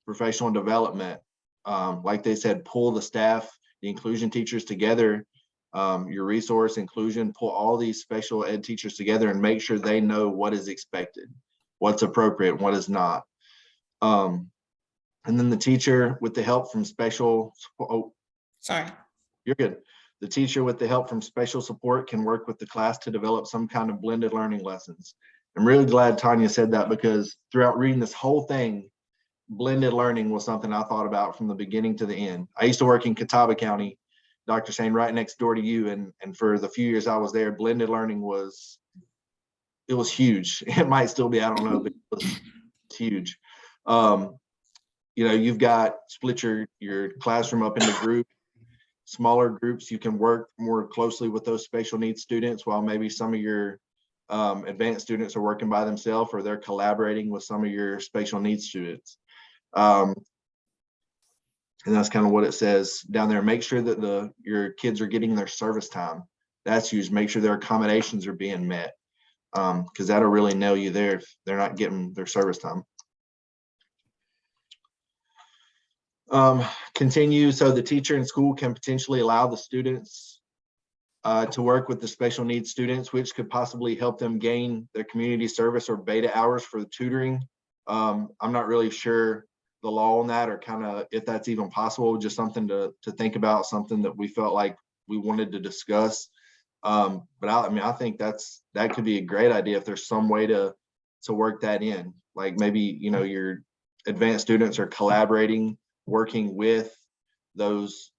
Professional development, like they said, pull the staff, the inclusion teachers together, your resource inclusion, pull all these special ed teachers together and make sure they know what is expected, what's appropriate, and what is not. And then the teacher with the help from special, Sorry. You're good. The teacher with the help from special support can work with the class to develop some kind of blended learning lessons. I'm really glad Tanya said that, because throughout reading this whole thing, blended learning was something I thought about from the beginning to the end. I used to work in Catawba County, Dr. Shane, right next door to you. And for the few years I was there, blended learning was huge. It might still be, I don't know, but it was huge. You know, you've got split your classroom up into smaller groups. You can work more closely with those special needs students, while maybe some of your advanced students are working by themselves, or they're collaborating with some of your special needs students. And that's kind of what it says down there. Make sure that your kids are getting their service time. That's huge. Make sure their accommodations are being met, because that'll really nail you there if they're not getting their service time. Continue. So the teacher in school can potentially allow the students to work with the special needs students, which could possibly help them gain their community service or beta hours for the tutoring. I'm not really sure the law on that, or kind of if that's even possible. Just something to think about, something that we felt like we wanted to discuss. But I mean, I think that could be a great idea if there's some way to work that in. Like maybe, you know, your advanced students are collaborating, working with those,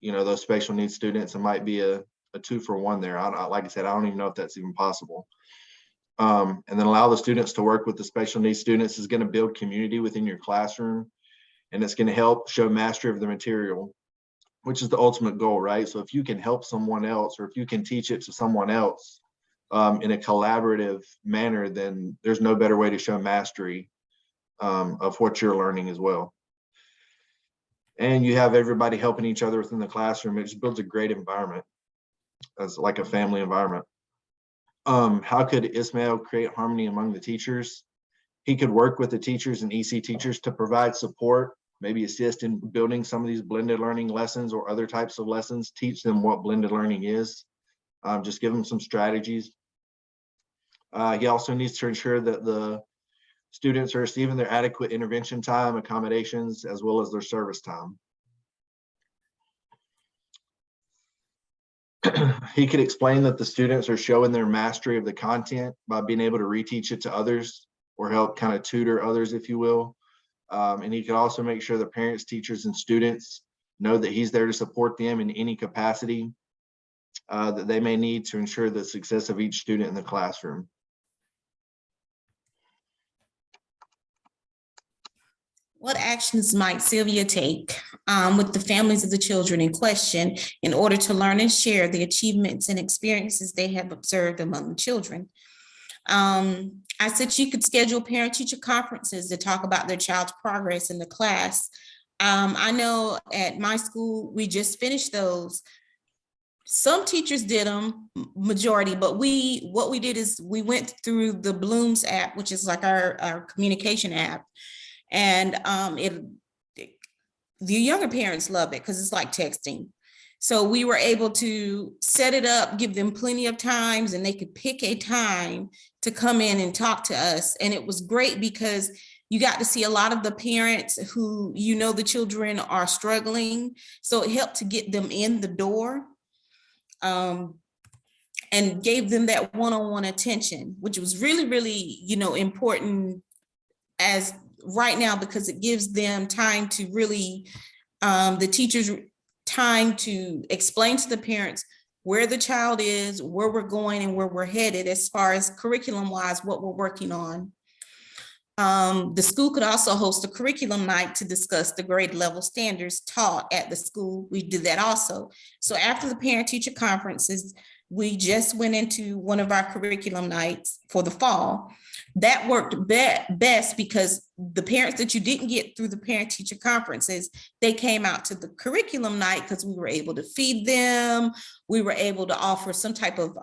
you know, those special needs students. It might be a 2-for-1 there. Like I said, I don't even know if that's even possible. And then allow the students to work with the special needs students is going to build community within your classroom. And it's going to help show mastery of the material, which is the ultimate goal, right? So if you can help someone else, or if you can teach it to someone else in a collaborative manner, then there's no better way to show mastery of what you're learning as well. And you have everybody helping each other within the classroom. It just builds a great environment, as like a family environment. How could Ismail create harmony among the teachers? He could work with the teachers and EC teachers to provide support, maybe assist in building some of these blended learning lessons or other types of lessons, teach them what blended learning is, just give them some strategies. He also needs to ensure that the students are receiving their adequate intervention time, accommodations, as well as their service time. He could explain that the students are showing their mastery of the content by being able to reteach it to others or help kind of tutor others, if you will. And he could also make sure the parents, teachers, and students know that he's there to support them in any capacity that they may need to ensure the success of each student in the classroom. What actions might Sylvia take with the families of the children in question in order to learn and share the achievements and experiences they have observed among the children? I said she could schedule parent-teacher conferences to talk about their child's progress in the class. I know at my school, we just finished those. Some teachers did them, majority, but what we did is we went through the Blooms app, which is like our communication app. And the younger parents love it because it's like texting. So we were able to set it up, give them plenty of times, and they could pick a time to come in and talk to us. And it was great because you got to see a lot of the parents who, the children are struggling. So it helped to get them in the door and gave them that one-on-one attention, which was really, really, important as right now, because it gives them time to really, the teachers time to explain to the parents where the child is, where we're going, and where we're headed as far as curriculum wise, what we're working on. The school could also host a curriculum night to discuss the grade level standards taught at the school. We did that also. So after the parent-teacher conferences, we just went into one of our curriculum nights for the fall. That worked best because the parents that you didn't get through the parent-teacher conferences, they came out to the curriculum night because we were able to feed them. We were able to offer some type of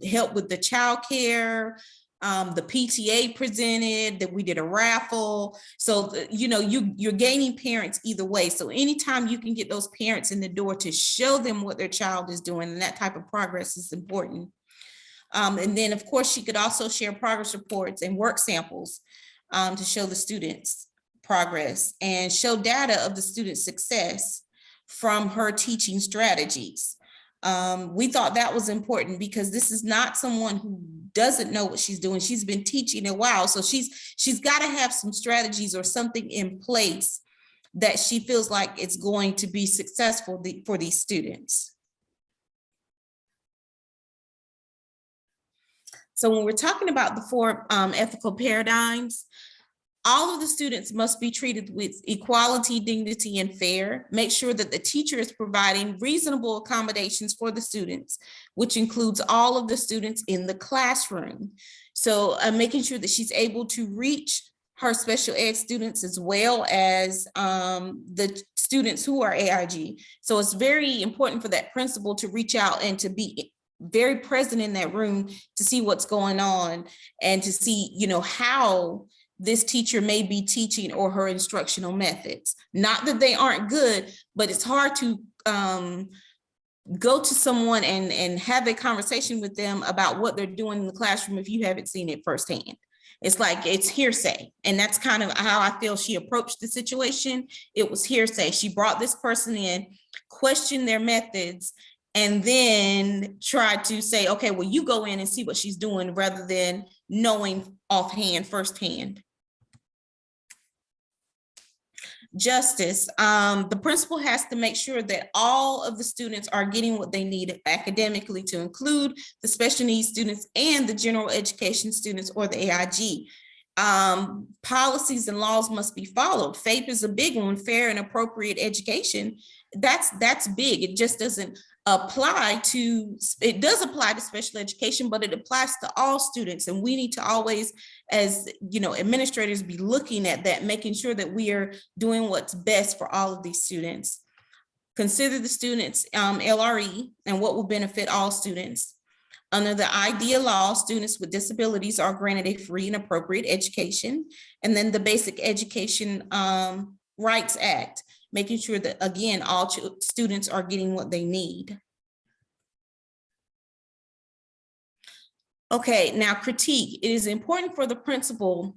help with the childcare. The PTA presented, that we did a raffle. So, you're gaining parents either way. So anytime you can get those parents in the door to show them what their child is doing, and that type of progress is important. And then, of course, she could also share progress reports and work samples to show the students progress and show data of the student's success from her teaching strategies. We thought that was important because this is not someone who doesn't know what she's doing. She's been teaching a while. So she's got to have some strategies or something in place that she feels like it's going to be successful for these students. So when we're talking about the 4 ethical paradigms, all of the students must be treated with equality, dignity, and fair. Make sure that the teacher is providing reasonable accommodations for the students, which includes all of the students in the classroom. So making sure that she's able to reach her special ed students as well as the students who are AIG. So it's very important for that principal to reach out and to be very present in that room to see what's going on and to see, how this teacher may be teaching or her instructional methods. Not that they aren't good, but it's hard to go to someone and have a conversation with them about what they're doing in the classroom if you haven't seen it firsthand. It's like it's hearsay. And that's kind of how I feel she approached the situation. It was hearsay. She brought this person in, questioned their methods, and then tried to say, okay, well, you go in and see what she's doing rather than knowing offhand, firsthand. justice. The principal has to make sure that all of the students are getting what they need academically, to include the special needs students and the general education students, or the AIG. Policies and laws must be followed. FAPE is a big one, fair and appropriate education. That's big. It just doesn't apply to, it does apply to special education, but it applies to all students. And we need to always, as administrators, be looking at that, making sure that we are doing what's best for all of these students. Consider the students' LRE and what will benefit all students. Under the IDEA law, students with disabilities are granted a free and appropriate education. And then the Basic Education Rights Act, making sure that, again, all students are getting what they need. Okay, now critique. It is important for the principal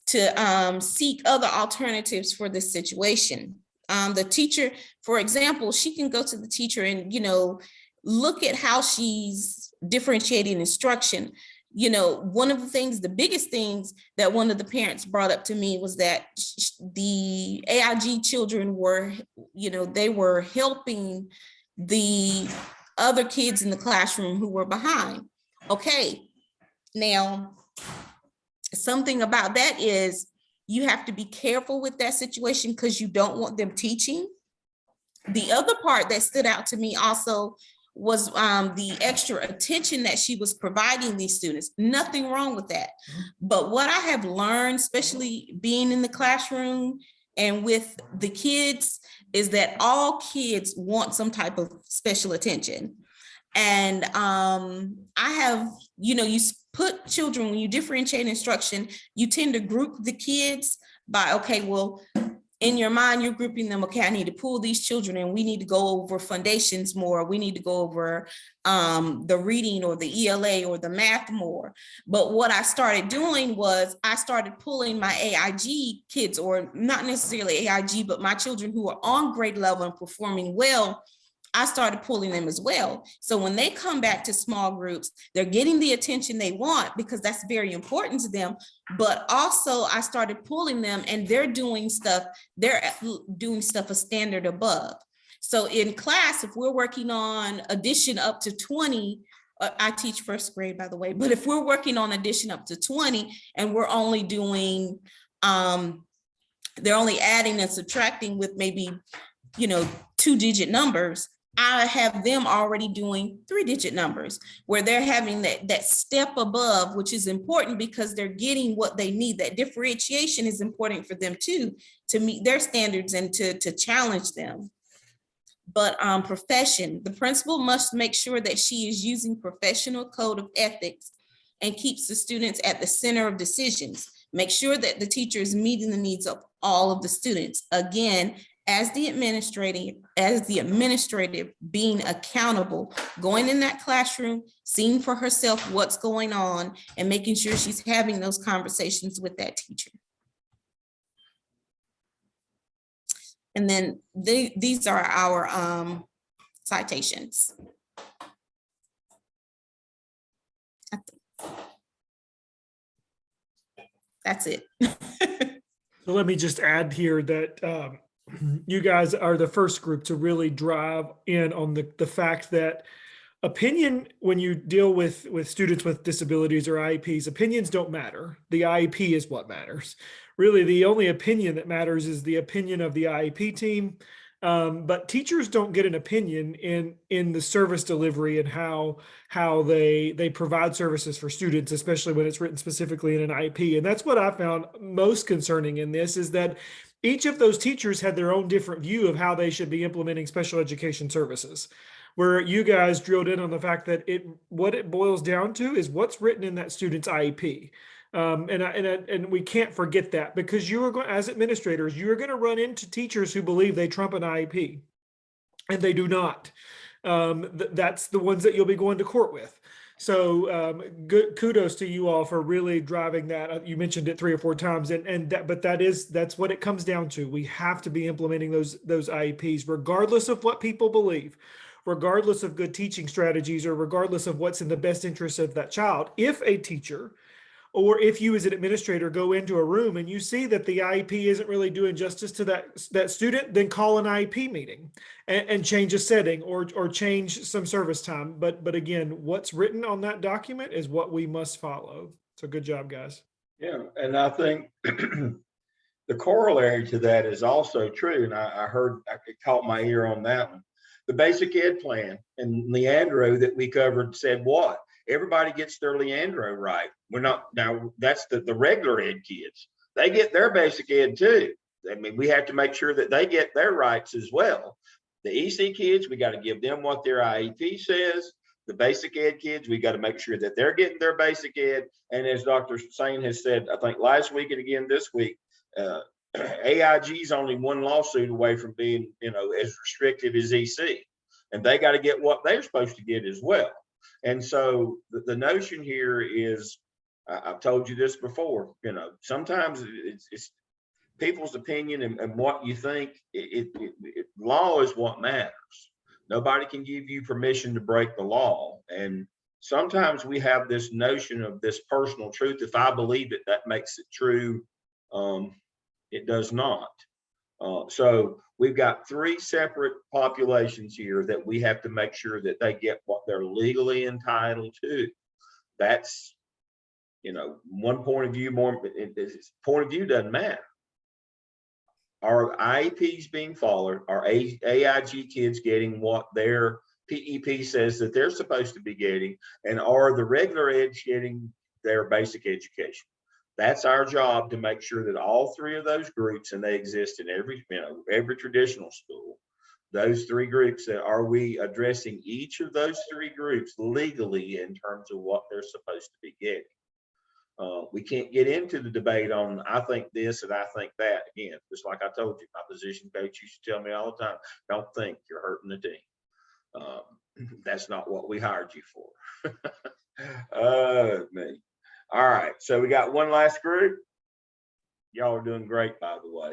to seek other alternatives for this situation. The teacher, for example, she can go to the teacher and, look at how she's differentiating instruction. One of the things, the biggest things that one of the parents brought up to me was that the AIG children were, they were helping the other kids in the classroom who were behind. Okay, now something about that is you have to be careful with that situation because you don't want them teaching. The other part that stood out to me also was the extra attention that she was providing these students. Nothing wrong with that. But what I have learned, especially being in the classroom and with the kids, is that all kids want some type of special attention. And I have, you put children, when you differentiate instruction, you tend to group the kids by, okay, well, in your mind, you're grouping them, okay, I need to pull these children and we need to go over foundations more. We need to go over the reading or the ELA or the math more. But what I started doing was I started pulling my AIG kids, or not necessarily AIG, but my children who are on grade level and performing well, I started pulling them as well. So when they come back to small groups, they're getting the attention they want because that's very important to them. But also I started pulling them and they're doing stuff a standard above. So in class, if we're working on addition up to 20, I teach first grade, by the way, but if we're working on addition up to 20 and we're only doing, they're only adding and subtracting with maybe, 2-digit numbers, I have them already doing 3-digit numbers where they're having that step above, which is important because they're getting what they need. That differentiation is important for them too, to meet their standards and to challenge them. But profession, the principal must make sure that she is using professional code of ethics and keeps the students at the center of decisions. Make sure that the teacher is meeting the needs of all of the students. Again, as the administrative being accountable, going in that classroom, seeing for herself what's going on and making sure she's having those conversations with that teacher. And then these are our citations. That's it. So let me just add here that you guys are the first group to really drive in on the fact that opinion, when you deal with students with disabilities or IEPs, opinions don't matter. The IEP is what matters. Really, the only opinion that matters is the opinion of the IEP team. But teachers don't get an opinion in the service delivery and how they provide services for students, especially when it's written specifically in an IEP. And that's what I found most concerning in this, is that each of those teachers had their own different view of how they should be implementing special education services, where you guys drilled in on the fact that what it boils down to is what's written in that student's IEP. And we can't forget that, because you are going, as administrators, you are going to run into teachers who believe they trump an IEP, and they do not. That's the ones that you'll be going to court with. So good kudos to you all for really driving that. You mentioned it 3 or 4 times, but that's what it comes down to. We have to be implementing those IEPs, regardless of what people believe, regardless of good teaching strategies, or regardless of what's in the best interest of that child. If a teacher Or if you as an administrator go into a room and you see that the IEP isn't really doing justice to that student, then call an IEP meeting and change a setting or change some service time. But again, what's written on that document is what we must follow. So good job, guys. Yeah, and I think the corollary to that is also true, and I heard, it caught my ear on that one. The basic ed plan and Leandro that we covered said what? Everybody gets their Leandro right. We're not, now that's the regular ed kids. They get their basic ed too. I mean, we have to make sure that they get their rights as well. The EC kids, we got to give them what their IEP says. The basic ed kids, we got to make sure that they're getting their basic ed. And as Dr. Sain has said, I think last week and again this week, AIG is only one lawsuit away from being, as restrictive as EC, and they got to get what they're supposed to get as well. And so the notion here is, I've told you this before, sometimes it's people's opinion and what you think. Law is what matters. Nobody can give you permission to break the law. And sometimes we have this notion of this personal truth. If I believe it, that makes it true. It does not. So we've got three separate populations here that we have to make sure that they get what they're legally entitled to. That's, one point of view, point of view doesn't matter. Are IEPs being followed? Are AIG kids getting what their PEP says that they're supposed to be getting? And are the regular eds getting their basic education? That's our job, to make sure that all three of those groups, and they exist in every traditional school, those three groups, are we addressing each of those three groups legally in terms of what they're supposed to be getting? We can't get into the debate on, I think this and I think that. Again, just like I told you, my position coach used to tell me all the time, don't think, you're hurting the team. That's not what we hired you for. Me. All right, so we got one last group. Y'all are doing great, by the way.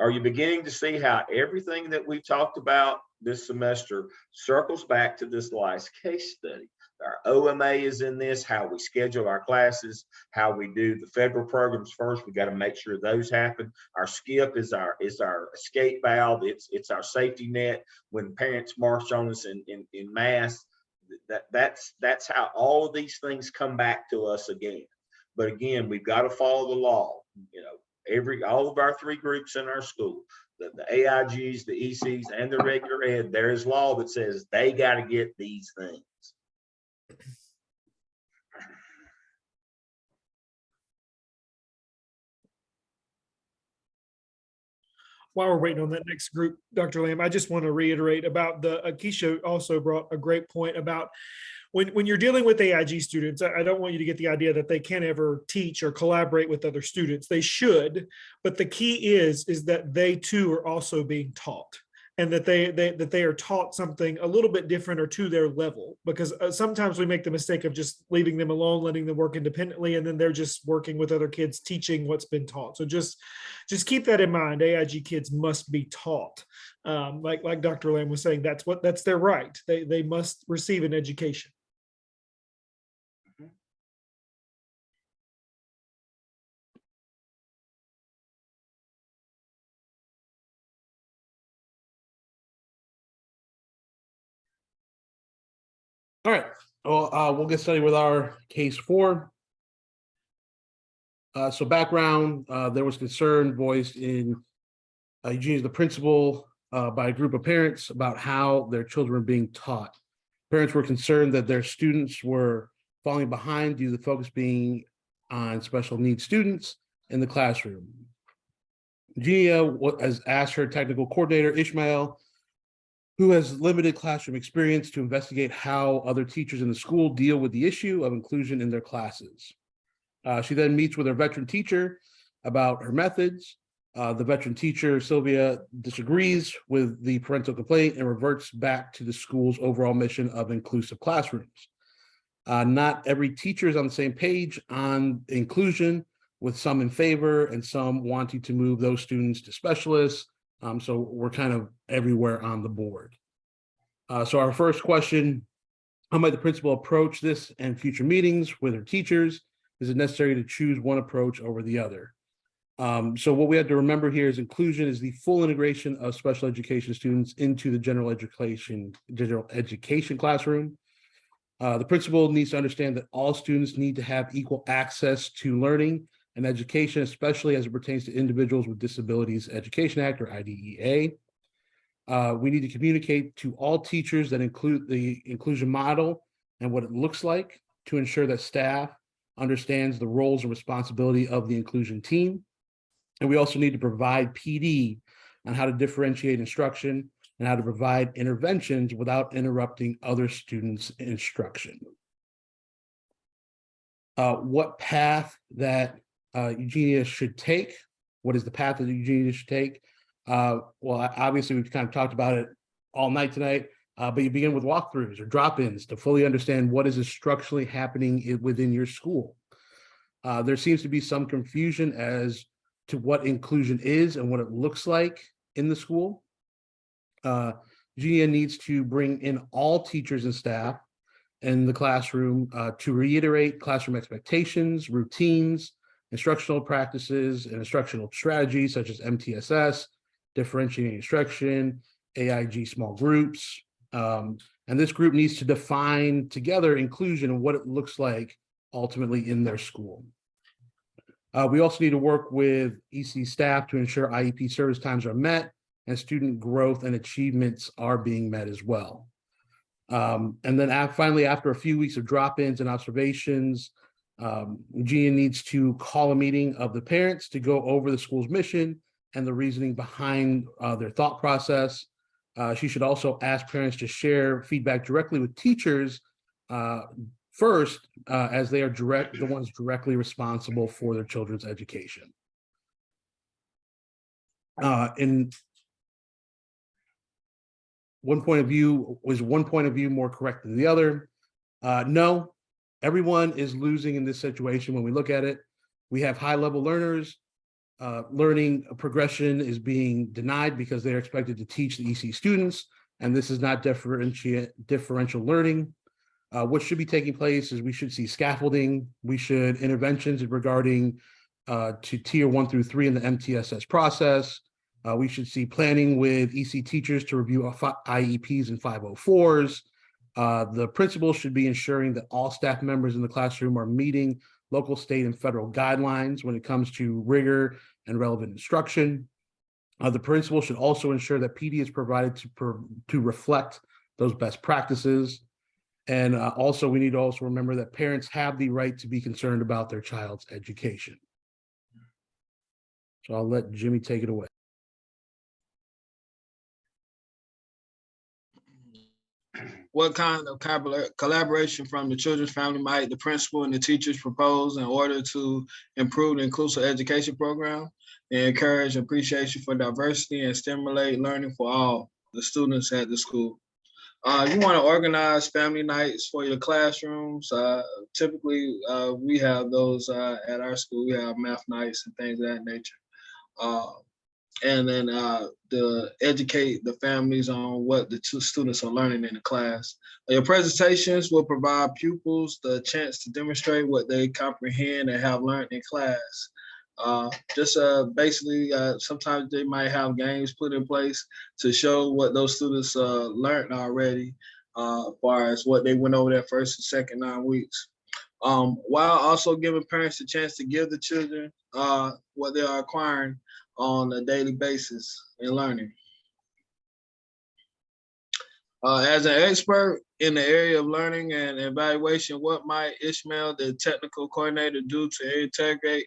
Are you beginning to see how everything that we've talked about this semester circles back to this last case study? Our OMA is in this, how we schedule our classes, how we do the federal programs first. We got to make sure those happen. Our SCIP is our escape valve. It's our safety net when parents march on us in mass. That's how all of these things come back to us again. But again, we've got to follow the law. All of our three groups in our school, the AIGs, the ECs, and the regular ed, there is law that says they got to get these things. While we're waiting on that next group, Dr. Lamb, I just want to reiterate about Keisha also brought a great point about when you're dealing with AIG students. I don't want you to get the idea that they can't ever teach or collaborate with other students. They should, but the key is that they too are also being taught, and that they are taught something a little bit different or to their level, because sometimes we make the mistake of just leaving them alone, letting them work independently, and then they're just working with other kids, teaching what's been taught. So just keep that in mind. AIG kids must be taught. Like Dr. Lamb was saying, that's their right. They must receive an education. All right. Well, we'll get started with our case 4. So background, there was concern voiced in Eugene, the principal, by a group of parents about how their children were being taught. Parents were concerned that their students were falling behind due to the focus being on special needs students in the classroom. Eugenia has asked her technical coordinator, Ishmael, who has limited classroom experience, to investigate how other teachers in the school deal with the issue of inclusion in their classes. She then meets with her veteran teacher about her methods. The veteran teacher, Sylvia, disagrees with the parental complaint and reverts back to the school's overall mission of inclusive classrooms. Not every teacher is on the same page on inclusion, with some in favor and some wanting to move those students to specialists. So we're kind of everywhere on the board. So our first question, how might the principal approach this and future meetings with her teachers? is it necessary to choose one approach over the other? So what we have to remember here is inclusion is the full integration of special education students into the general education classroom. The principal needs to understand that all students need to have equal access to learning and education, especially as it pertains to Individuals with Disabilities Education Act, or IDEA. We need to communicate to all teachers that include the inclusion model and what it looks like to ensure that staff understands the roles and responsibility of the inclusion team. And we also need to provide PD on how to differentiate instruction and how to provide interventions without interrupting other students' instruction. What path that Eugenia should take? What is the path that Eugenia should take? Well, obviously, we've kind of talked about it all night tonight, but you begin with walkthroughs or drop-ins to fully understand what is structurally happening within your school. There seems to be some confusion as to what inclusion is and what it looks like in the school. Eugenia needs to bring in all teachers and staff in the classroom to reiterate classroom expectations, routines, instructional practices, and instructional strategies such as MTSS, differentiating instruction, AIG small groups. And this group needs to define together inclusion and what it looks like ultimately in their school. We also need to work with EC staff to ensure IEP service times are met and student growth and achievements are being met as well. And then finally, after a few weeks of drop-ins and observations, Eugenia needs to call a meeting of the parents to go over the school's mission and the reasoning behind their thought process. She should also ask parents to share feedback directly with teachers first, as they are the ones directly responsible for their children's education. In one point of view, was one point of view more correct than the other? No, everyone is losing in this situation. When we look at it, we have high-level learners. Learning progression is being denied because they're expected to teach the EC students, and this is not differential learning. What should be taking place is we should see scaffolding. We should interventions regarding to tier 1 through 3 in the MTSS process. We should see planning with EC teachers to review IEPs and 504s. The principal should be ensuring that all staff members in the classroom are meeting local, state, and federal guidelines when it comes to rigor and relevant instruction. The principal should also ensure that PD is provided to reflect those best practices. And also, we need to also remember that parents have the right to be concerned about their child's education. So I'll let Jimmy take it away. What kind of collaboration from the children's family might the principal and the teachers propose in order to improve the inclusive education program and encourage appreciation for diversity and stimulate learning for all the students at the school? You want to organize family nights for your classrooms. Typically, we have those at our school. We have math nights and things of that nature. And then to educate the families on what the two students are learning in the class. Your presentations will provide pupils the chance to demonstrate what they comprehend and have learned in class. Basically, sometimes they might have games put in place to show what those students learned already, as far as what they went over that first and second 9 weeks. While also giving parents a chance to give the children what they are acquiring on a daily basis in learning. As an expert in the area of learning and evaluation, what might Ishmael, the technical coordinator, do to integrate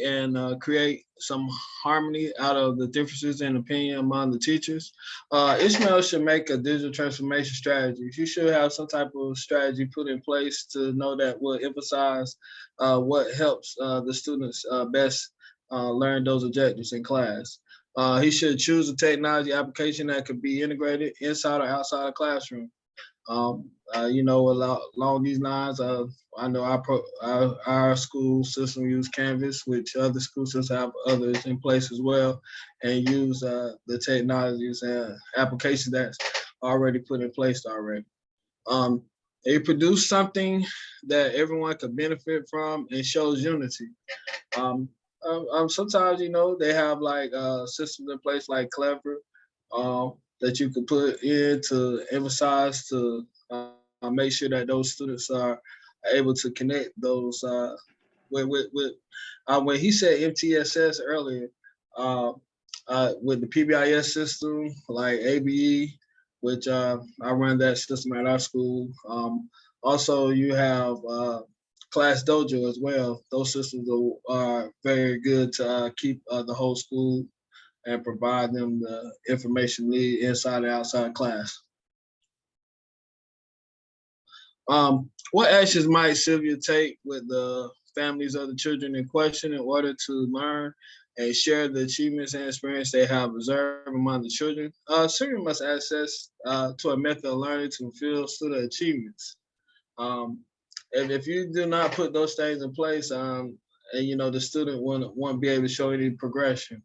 and create some harmony out of the differences in opinion among the teachers? Ishmael should make a digital transformation strategy. You should have some type of strategy put in place to know that will emphasize what helps the students best learn those objectives in class. He should choose a technology application that could be integrated inside or outside the classroom. Along these lines, I know our school system use Canvas, which other school systems have others in place as well, and use the technologies and applications that's already put in place already. It produced something that everyone could benefit from and shows unity. Sometimes, you know, they have like systems in place like Clever that you can put in to emphasize to make sure that those students are able to connect those with when he said MTSS earlier, with the PBIS system like ABE, which I run that system at our school. Also, you have Class Dojo as well. Those systems are very good to keep the whole school and provide them the information needed inside and outside class. What actions might Sylvia take with the families of the children in question in order to learn and share the achievements and experience they have observed among the children? Sylvia must access to a method of learning to fulfill student achievements. And if you do not put those things in place, and you know the student won't be able to show any progression.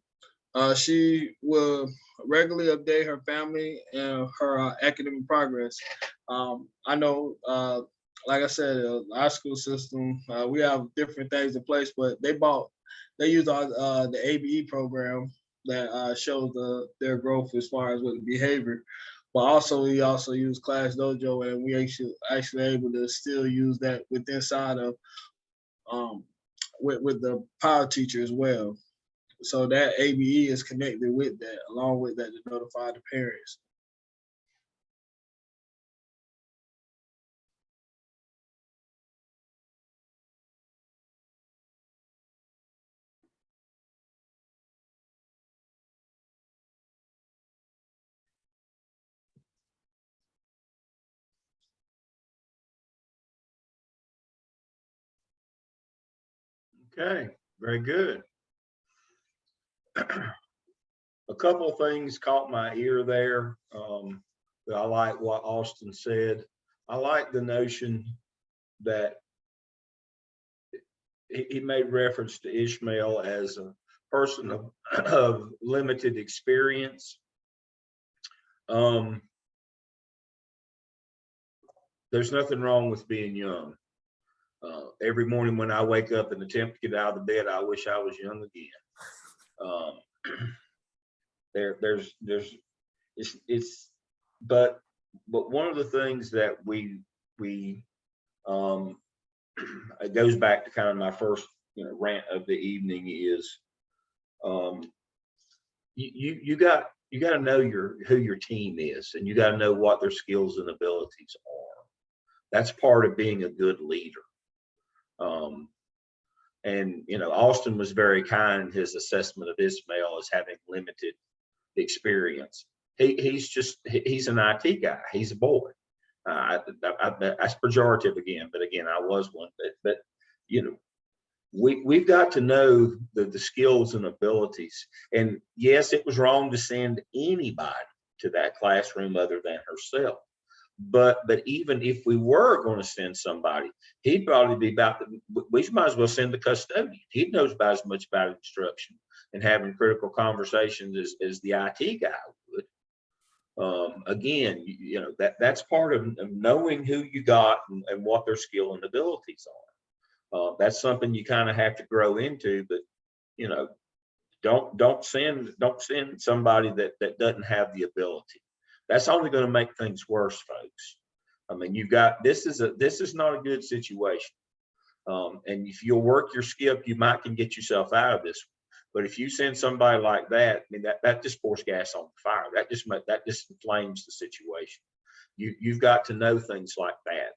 She will regularly update her family and her academic progress. I know, like I said, our school system, we have different things in place, but they use the ABE program that shows their growth as far as with the behavior. But also, we also use Class Dojo, and we actually able to still use that inside of with the power teacher as well. So that ABE is connected with that, along with that to notify the parents. Okay, very good. A couple of things caught my ear there. I like what Austin said. I like the notion that he made reference to Ishmael as a person of limited experience. There's nothing wrong with being young. Every morning when I wake up and attempt to get out of the bed, I wish I was young again. But one of the things that it goes back to kind of my first rant of the evening is you got to know who your team is, and you got to know what their skills and abilities are. That's part of being a good leader. And Austin was very kind in his assessment of Ismail as having limited experience. He's an IT guy. He's a boy. That's pejorative again, but again, I was one. But we've got to know the skills and abilities. And yes, it was wrong to send anybody to that classroom other than herself. But even if we were going to send somebody, he'd probably be we might as well send the custodian. He knows about as much about instruction and having critical conversations as the IT guy would. Again, that's part of knowing who you got and what their skill and abilities are. That's something you kind of have to grow into, but don't send somebody that doesn't have the ability. That's only going to make things worse, folks. I mean, this is not a good situation. And if you'll work your skip, you might can get yourself out of this. But if you send somebody like that, I mean, that just pours gas on the fire. That just inflames the situation. You've got to know things like that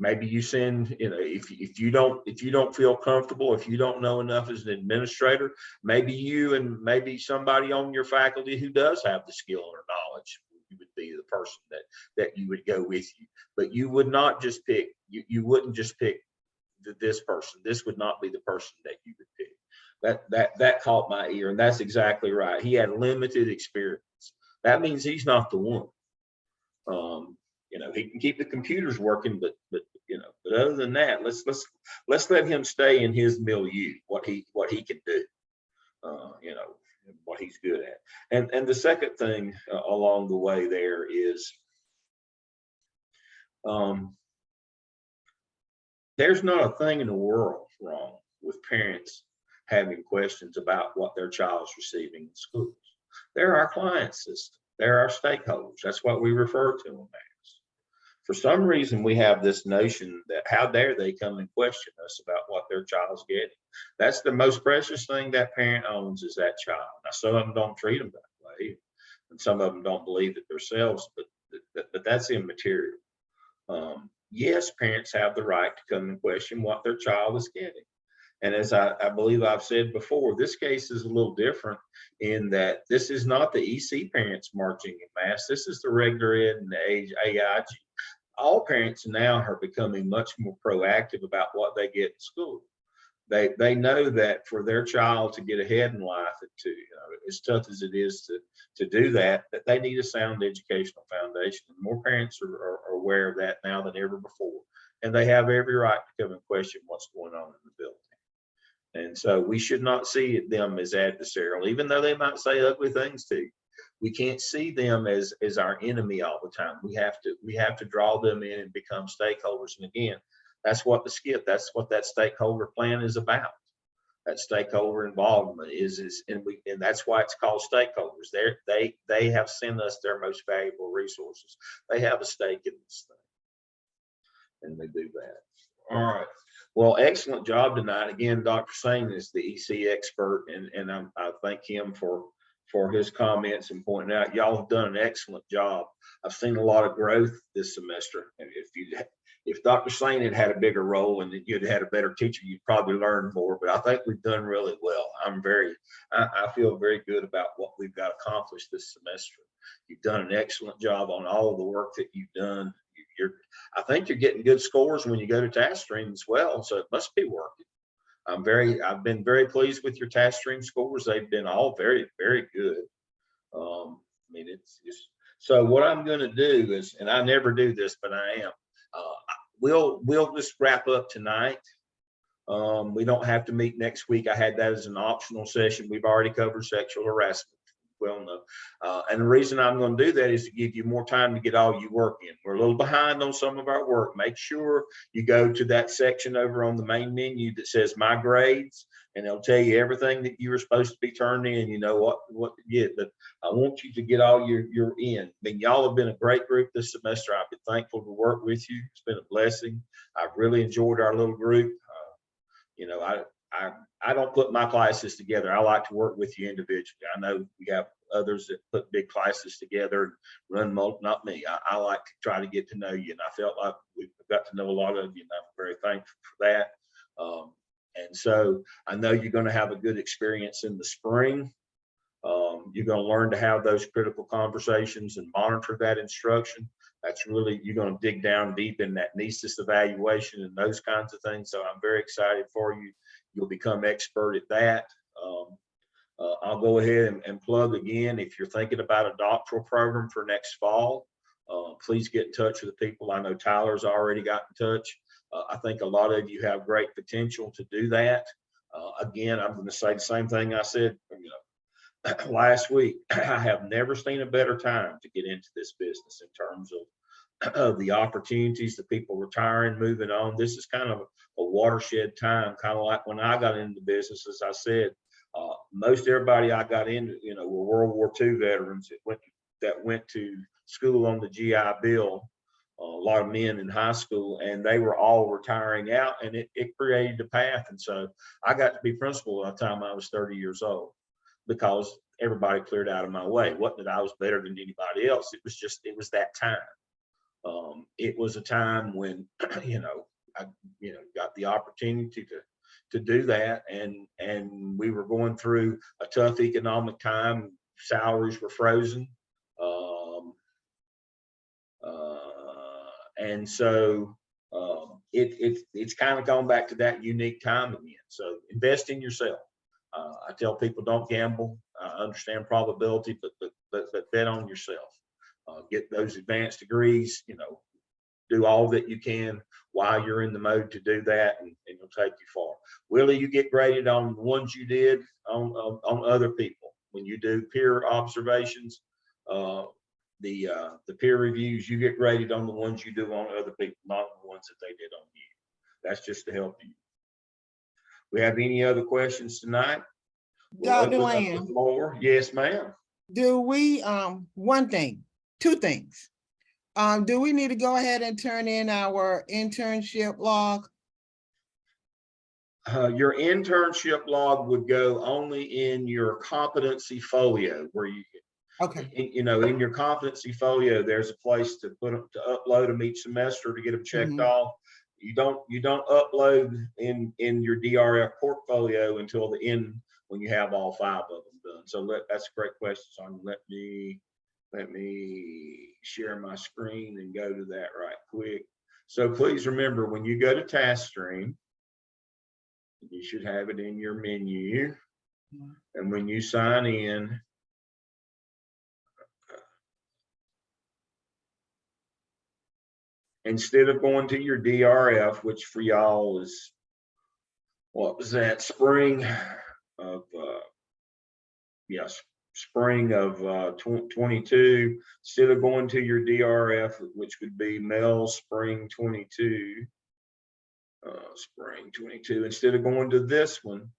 maybe you send, if you don't feel comfortable, if you don't know enough as an administrator, maybe you and maybe somebody on your faculty who does have the skill or knowledge, you would be the person that you would go with you. But you would not just pick, you wouldn't just pick this person. This would not be the person that you would pick. That caught my ear, and that's exactly right. He had limited experience. That means he's not the one. He can keep the computers working, but other than that, let's let him stay in his milieu, what he can do, what he's good at. And the second thing along the way there is There's not a thing in the world wrong with parents having questions about what their child's receiving in schools. They're our client system. They're our stakeholders. That's what we refer to them as. For some reason, we have this notion that how dare they come and question us about what their child's getting. That's the most precious thing that parent owns, is that child. Now, some of them don't treat them that way, and some of them don't believe it themselves, but that's immaterial. Yes, parents have the right to come and question what their child is getting. And as I believe I've said before, this case is a little different in that this is not the EC parents marching in mass. This is the regular ed and the AIG. All parents now are becoming much more proactive about what they get in school. They know that for their child to get ahead in life, and to, as tough as it is to do that they need a sound educational foundation. And more parents are aware of that now than ever before, and they have every right to come and question what's going on in the building. And so we should not see them as adversarial, even though they might say ugly things to you. We can't see them as our enemy all the time. We have to draw them in and become stakeholders. And again, that's what that's what that stakeholder plan is about. That stakeholder involvement and that's why it's called stakeholders. They have sent us their most valuable resources. They have a stake in this thing, and they do that. All right. Well, excellent job tonight. Again, Dr. Singh is the EC expert, and I thank him for his comments and pointing out y'all have done an excellent job. I've seen a lot of growth this semester. And if Dr. Singh had had a bigger role and you'd had a better teacher, you'd probably learn more. But I think we've done really well. I feel very good about what we've got accomplished this semester. You've done an excellent job on all of the work that you've done. I think you're getting good scores when you go to task stream as well, so it must be working. I've been very pleased with your task stream scores. They've been all very, very good. I mean, it's just, so what I'm going to do is, and I never do this, but I am, we'll just wrap up tonight. We don't have to meet next week. I had that as an optional session. We've already covered sexual harassment. Well, no. And the reason I'm going to do that is to give you more time to get all your work in. We're a little behind on some of our work. Make sure you go to that section over on the main menu that says My Grades, and it'll tell you everything that you were supposed to be turned in. You know what to get. But I want you to get all your in. I mean, y'all have been a great group this semester. I've been thankful to work with you. It's been a blessing. I've really enjoyed our little group. I don't put my classes together. I like to work with you individually. I know we have others that put big classes together and run, not me. I like to try to get to know you, and I felt like we've got to know a lot of you, and I'm very thankful for that. And so I know you're going to have a good experience in the spring. You're going to learn to have those critical conversations and monitor that instruction. That's really, you're going to dig down deep in that NESIS evaluation and those kinds of things. So I'm very excited for you. You'll become expert at that. I'll go ahead and plug again. If you're thinking about a doctoral program for next fall, please get in touch with the people. I know Tyler's already got in touch. I think a lot of you have great potential to do that. Again, I'm going to say the same thing I said last week. I have never seen a better time to get into this business in terms of the opportunities, the people retiring, moving on. This is kind of a watershed time, kind of like when I got into the business. As I said, most everybody I got into, were World War II veterans that went to school on the GI Bill. A lot of men in high school, and they were all retiring out, and it created a path. And so I got to be principal by the time I was 30 years old, because everybody cleared out of my way. It wasn't that I was better than anybody else. It was that time. It was a time when, I got the opportunity to do that. And we were going through a tough economic time. Salaries were frozen. And so it's kind of gone back to that unique time again. So invest in yourself. I tell people, don't gamble. I understand probability, but bet on yourself. Get those advanced degrees, do all that you can while you're in the mode to do that, and it'll take you far. Willie, you get graded on the ones you did on other people. When you do peer observations, the peer reviews, you get graded on the ones you do on other people, not the ones that they did on you. That's just to help you. We have any other questions tonight? We'll Dr. open up the Lamb, floor. Yes, ma'am. do we, two things. Do we need to go ahead and turn in our internship log? Your internship log would go only in your competency folio where you, Okay. you know, in your competency folio, there's a place to put them, to upload them each semester to get them checked Mhm. off. You don't upload in your DRF portfolio until the end when you have all 5 of them done. So that's a great question. So let me share my screen and go to that right quick. So please remember, when you go to TaskStream, you should have it in your menu. And when you sign in, instead of going to your DRF, which for y'all is, what was that, spring of, yes, spring of 22, instead of going to your DRF, which would be MELS spring 22, instead of going to this one,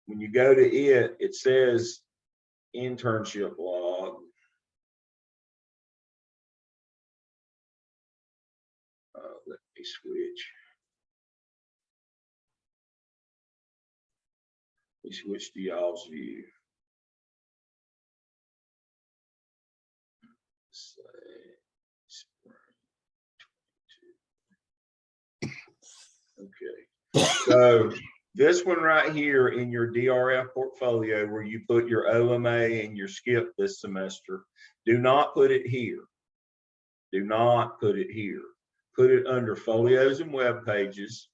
when you go to it, it says internship log. Let me switch. We switch to y'all's view. Say spring 22. Okay. So this one right here in your DRF portfolio where you put your OMA and your skip this semester, do not put it here. Do not put it here. Put it under folios and web pages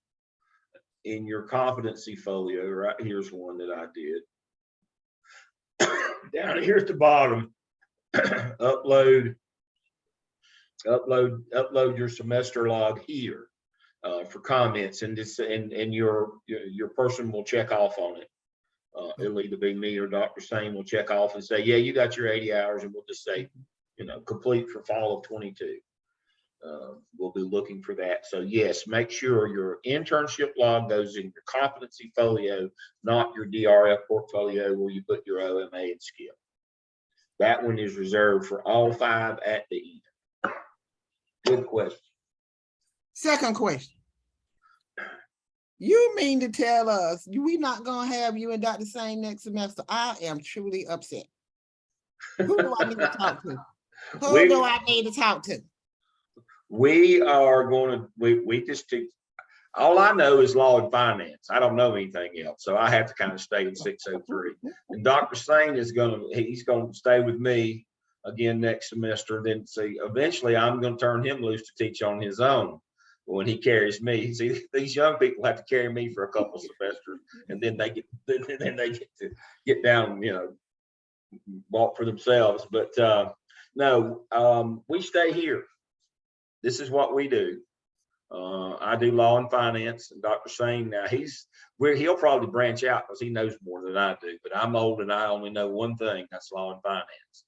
in your competency folio. Right here's one that I did. Down here at the bottom, upload your semester log here for comments, and this and your person will check off on it. It'll either be me or Dr. Sane will check off and say, yeah, you got your 80 hours, and we'll just say, you know, complete for fall of 22. We'll be looking for that. So yes, make sure your internship log goes in your competency folio, not your DRF portfolio where you put your OMA and skip. That one is reserved for all 5 at the end. Good question. Second question. You mean to tell us we not gonna have you and Dr. Sane next semester? I am truly upset. Who do I need to talk to? Who do I need to talk to? We are going to, we just took, all I know is law and finance. I don't know anything else. So I have to kind of stay in 603. And Dr. Sane is he's going to stay with me again next semester. Then see, eventually I'm going to turn him loose to teach on his own when he carries me. See, these young people have to carry me for a couple semesters, and then they get to get down, you know, walk for themselves. But no, we stay here. This is what we do. I do law and finance, and Dr. Sane now he'll probably branch out because he knows more than I do. But I'm old and I only know one thing, that's law and finance.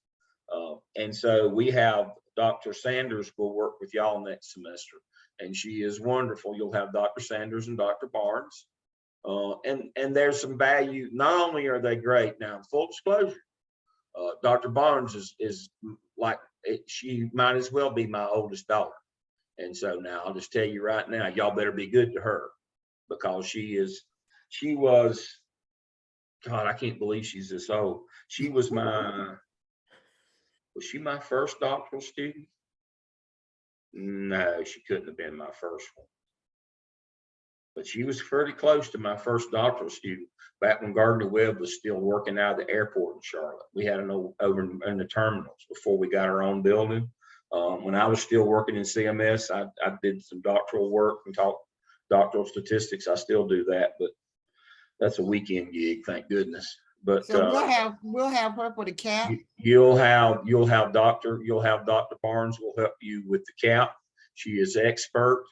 And so we have Dr. Sanders will work with y'all next semester, and she is wonderful. You'll have Dr. Sanders and Dr. Barnes, and there's some value. Not only are they great now, full disclosure, Dr. Barnes is like she might as well be my oldest daughter. And so now I'll just tell you right now, y'all better be good to her, because she was, God, I can't believe she's this old. Was she my first doctoral student? No, she couldn't have been my first one. But she was pretty close to my first doctoral student back when Gardner Webb was still working out of the airport in Charlotte. We had an over in the terminals before we got our own building. When I was still working in CMS, I did some doctoral work and taught doctoral statistics. I still do that, but that's a weekend gig, thank goodness. But so we'll have her for the cap. You'll have Dr. Barnes will help you with the cap. She is expert.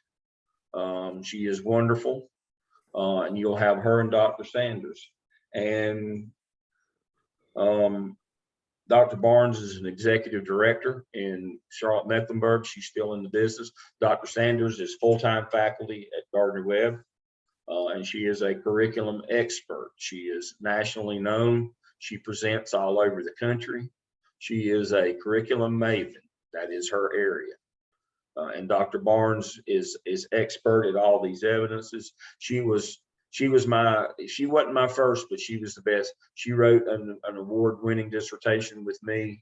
She is wonderful. And you'll have her and Dr. Sanders. And Dr. Barnes is an executive director in Charlotte-Mecklenburg. She's still in the business. Dr. Sanders is full-time faculty at Gardner-Webb, and she is a curriculum expert. She is nationally known. She presents all over the country. She is a curriculum maven. That is her area. And Dr. Barnes is expert at all these evidences. She wasn't my first, but she was the best. She wrote an award-winning dissertation with me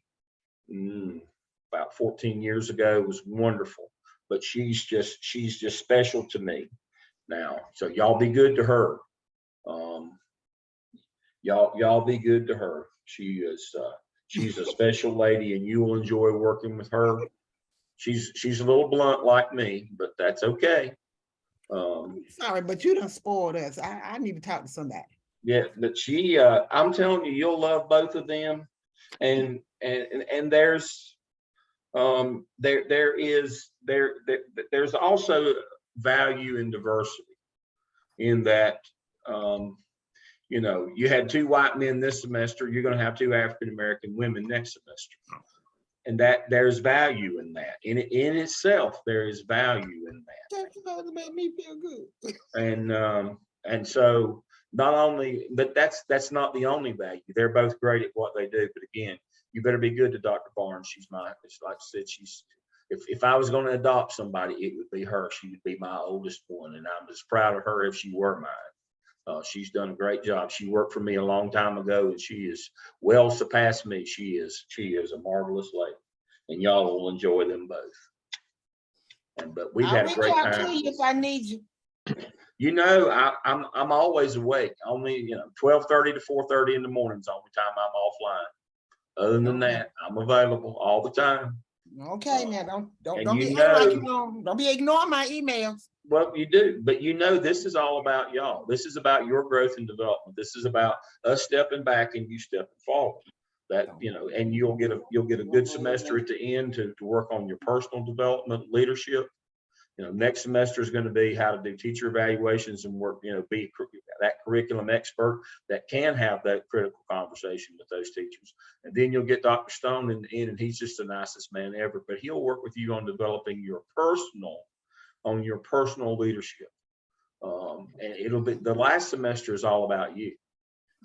about 14 years ago. It was wonderful, but she's just special to me now. So y'all be good to her. Y'all be good to her. She's a special lady, and you will enjoy working with her. She's a little blunt like me, but that's okay. Sorry, but you done spoiled us. I need to talk to somebody. Yeah, but I'm telling you, you'll love both of them. And there's there's also value in diversity in that, you had 2 white men this semester, you're going to have 2 African-American women next semester. And that there's value in that. In itself, there is value in that. That made me feel good. And so not only, but that's not the only value. They're both great at what they do. But again, you better be good to Dr. Barnes. It's like I said, if I was going to adopt somebody, it would be her. She would be my oldest one, and I'm as proud of her if she were mine. She's done a great job. She worked for me a long time ago, and she is well surpassed me. She is a marvelous lady, and y'all will enjoy them both. But we've had a great time. I'll reach out to you if I need you. I'm always awake. Only 12:30 to 4:30 in the morning is the only time I'm offline. Other than that, I'm available all the time. Okay, now don't be acting like don't be ignoring my emails. Well, you do, but this is all about y'all. This is about your growth and development. This is about us stepping back and you stepping forward. And you'll get a good semester at the end to work on your personal development, leadership. Next semester is going to be how to do teacher evaluations and work, be that curriculum expert that can have that critical conversation with those teachers. And then you'll get Dr. Stone in, and he's just the nicest man ever, but he'll work with you on developing your personal leadership. And it'll be, the last semester is all about you.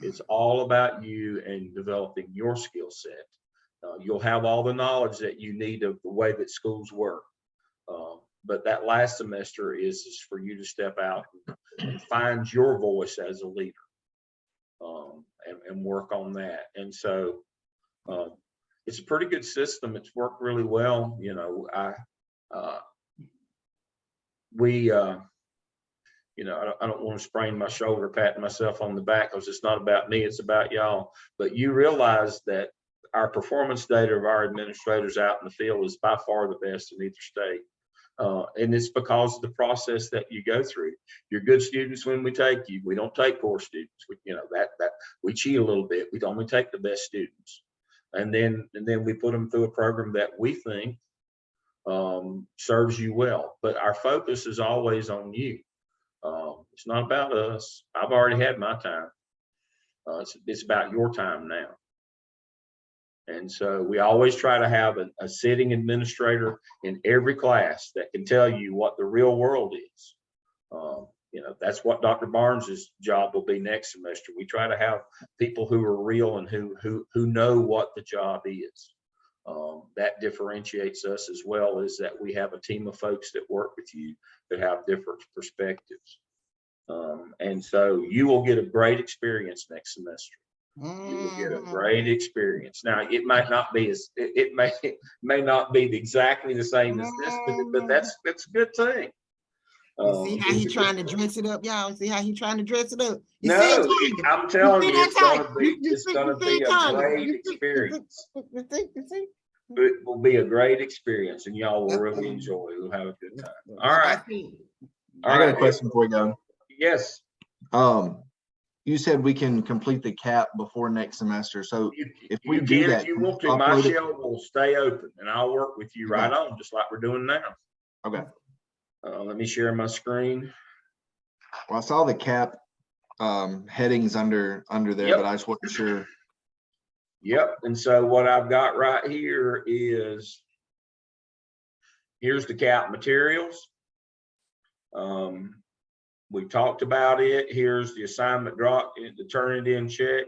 It's all about you and developing your skill set. You'll have all the knowledge that you need of the way that schools work. But that last semester is for you to step out and find your voice as a leader, and work on that. And so it's a pretty good system. It's worked really well. I don't want to sprain my shoulder patting myself on the back, because it's not about me, it's about y'all. But you realize that our performance data of our administrators out in the field is by far the best in either state. And it's because of the process that you go through. You're good students when we take you. We don't take poor students. We cheat a little bit. We only take the best students. And then we put them through a program that we think serves you well. But our focus is always on you. It's not about us. I've already had my time. It's about your time now. And so we always try to have a sitting administrator in every class that can tell you what the real world is. That's what Dr. Barnes's job will be next semester. We try to have people who are real and who know what the job is. That differentiates us, as well as that we have a team of folks that work with you that have different perspectives. And so you will get a great experience next semester. You will get a great experience. Now, it might not be it may not be exactly the same as this, but that's a good thing. You see how he's trying to dress it up, y'all? See how he's trying to dress it up? I'm telling you, it's gonna be a great experience. It will be a great experience, and y'all will really enjoy it. We'll have a good time. All right. I got a question for you, Doug. Yes. You said we can complete the CAP before next semester. So if we do can, that, if you want to, my shell will stay open, and I'll work with you right on, just like we're doing now. Okay. Let me share my screen. Well, I saw the CAP headings under there, but I just wasn't sure. Yep, and so what I've got right here is, here's the CAP materials. We talked about it. Here's the assignment drop, the turn it in check.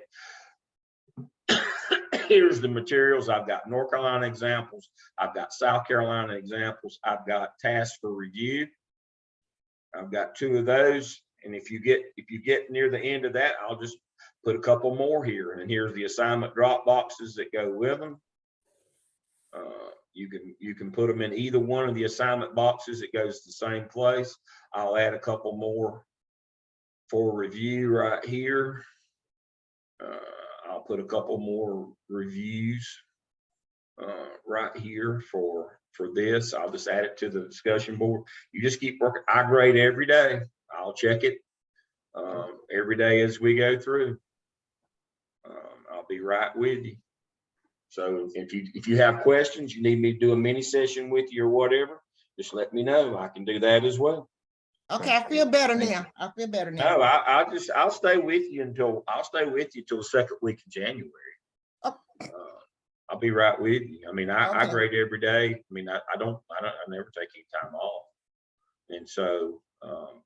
Here's the materials. I've got North Carolina examples. I've got South Carolina examples. I've got tasks for review. I've got 2 of those. And if you get near the end of that, I'll just put a couple more here. And here's the assignment drop boxes that go with them. You can put them in either one of the assignment boxes. It goes to the same place. I'll add a couple more for review right here. I'll put a couple more reviews right here for this. I'll just add it to the discussion board. You just keep working. I grade every day. I'll check it every day as we go through. I'll be right with you. So if you have questions, you need me to do a mini session with you or whatever, just let me know. I can do that as well. Okay, I feel better now. I feel better now. No, I'll stay with you till the second week of January. Oh. I'll be right with you. I mean, I Okay. grade every day. I mean, I never take any time off. And so,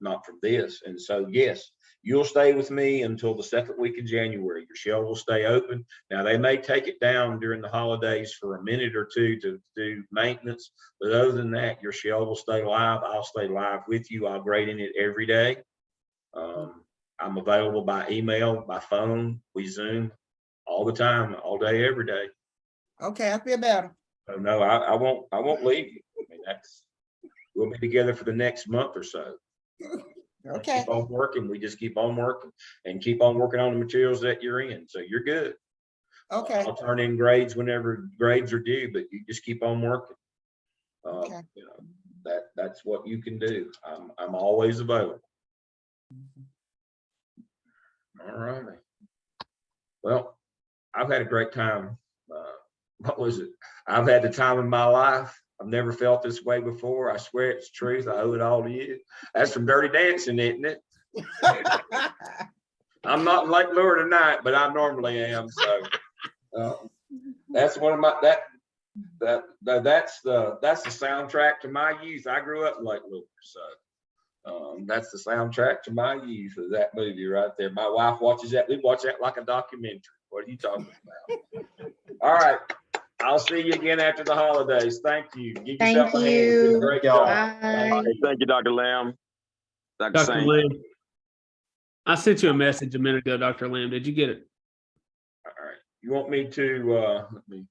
not from this. And so, yes, you'll stay with me until the second week of January. Your shell will stay open. Now, they may take it down during the holidays for a minute or two to do maintenance, but other than that, your shell will stay live. I'll stay live with you. I'll grade in it every day. I'm available by email, by phone. We Zoom all the time, all day, every day. Okay, I feel better. So no, I won't leave you. I mean, we'll be together for the next month or so. Okay. Keep on working. We just keep on working and keep on working on the materials that you're in. So you're good. Okay. I'll turn in grades whenever grades are due, but you just keep on working. Okay. You know, that's what you can do. I'm always available. All right. Well, I've had a great time. What was it? I've had the time of my life. I've never felt this way before. I swear it's the truth. I owe it all to you. That's from Dirty Dancing, isn't it? I'm not in Lake Lure tonight, but I normally am. So that's one of my that's the soundtrack to my youth. I grew up in Lake Lure, so that's the soundtrack to my youth, of that movie right there. My wife watches that. We watch that like a documentary. What are you talking about? All right. I'll see you again after the holidays. Thank you. Give yourself Thank a hand. You did a you. great job. Bye. Thank you, Dr. Lamb. Dr. Saint. Lamb, I sent you a message a minute ago, Dr. Lamb. Did you get it? All right. You want me to, let me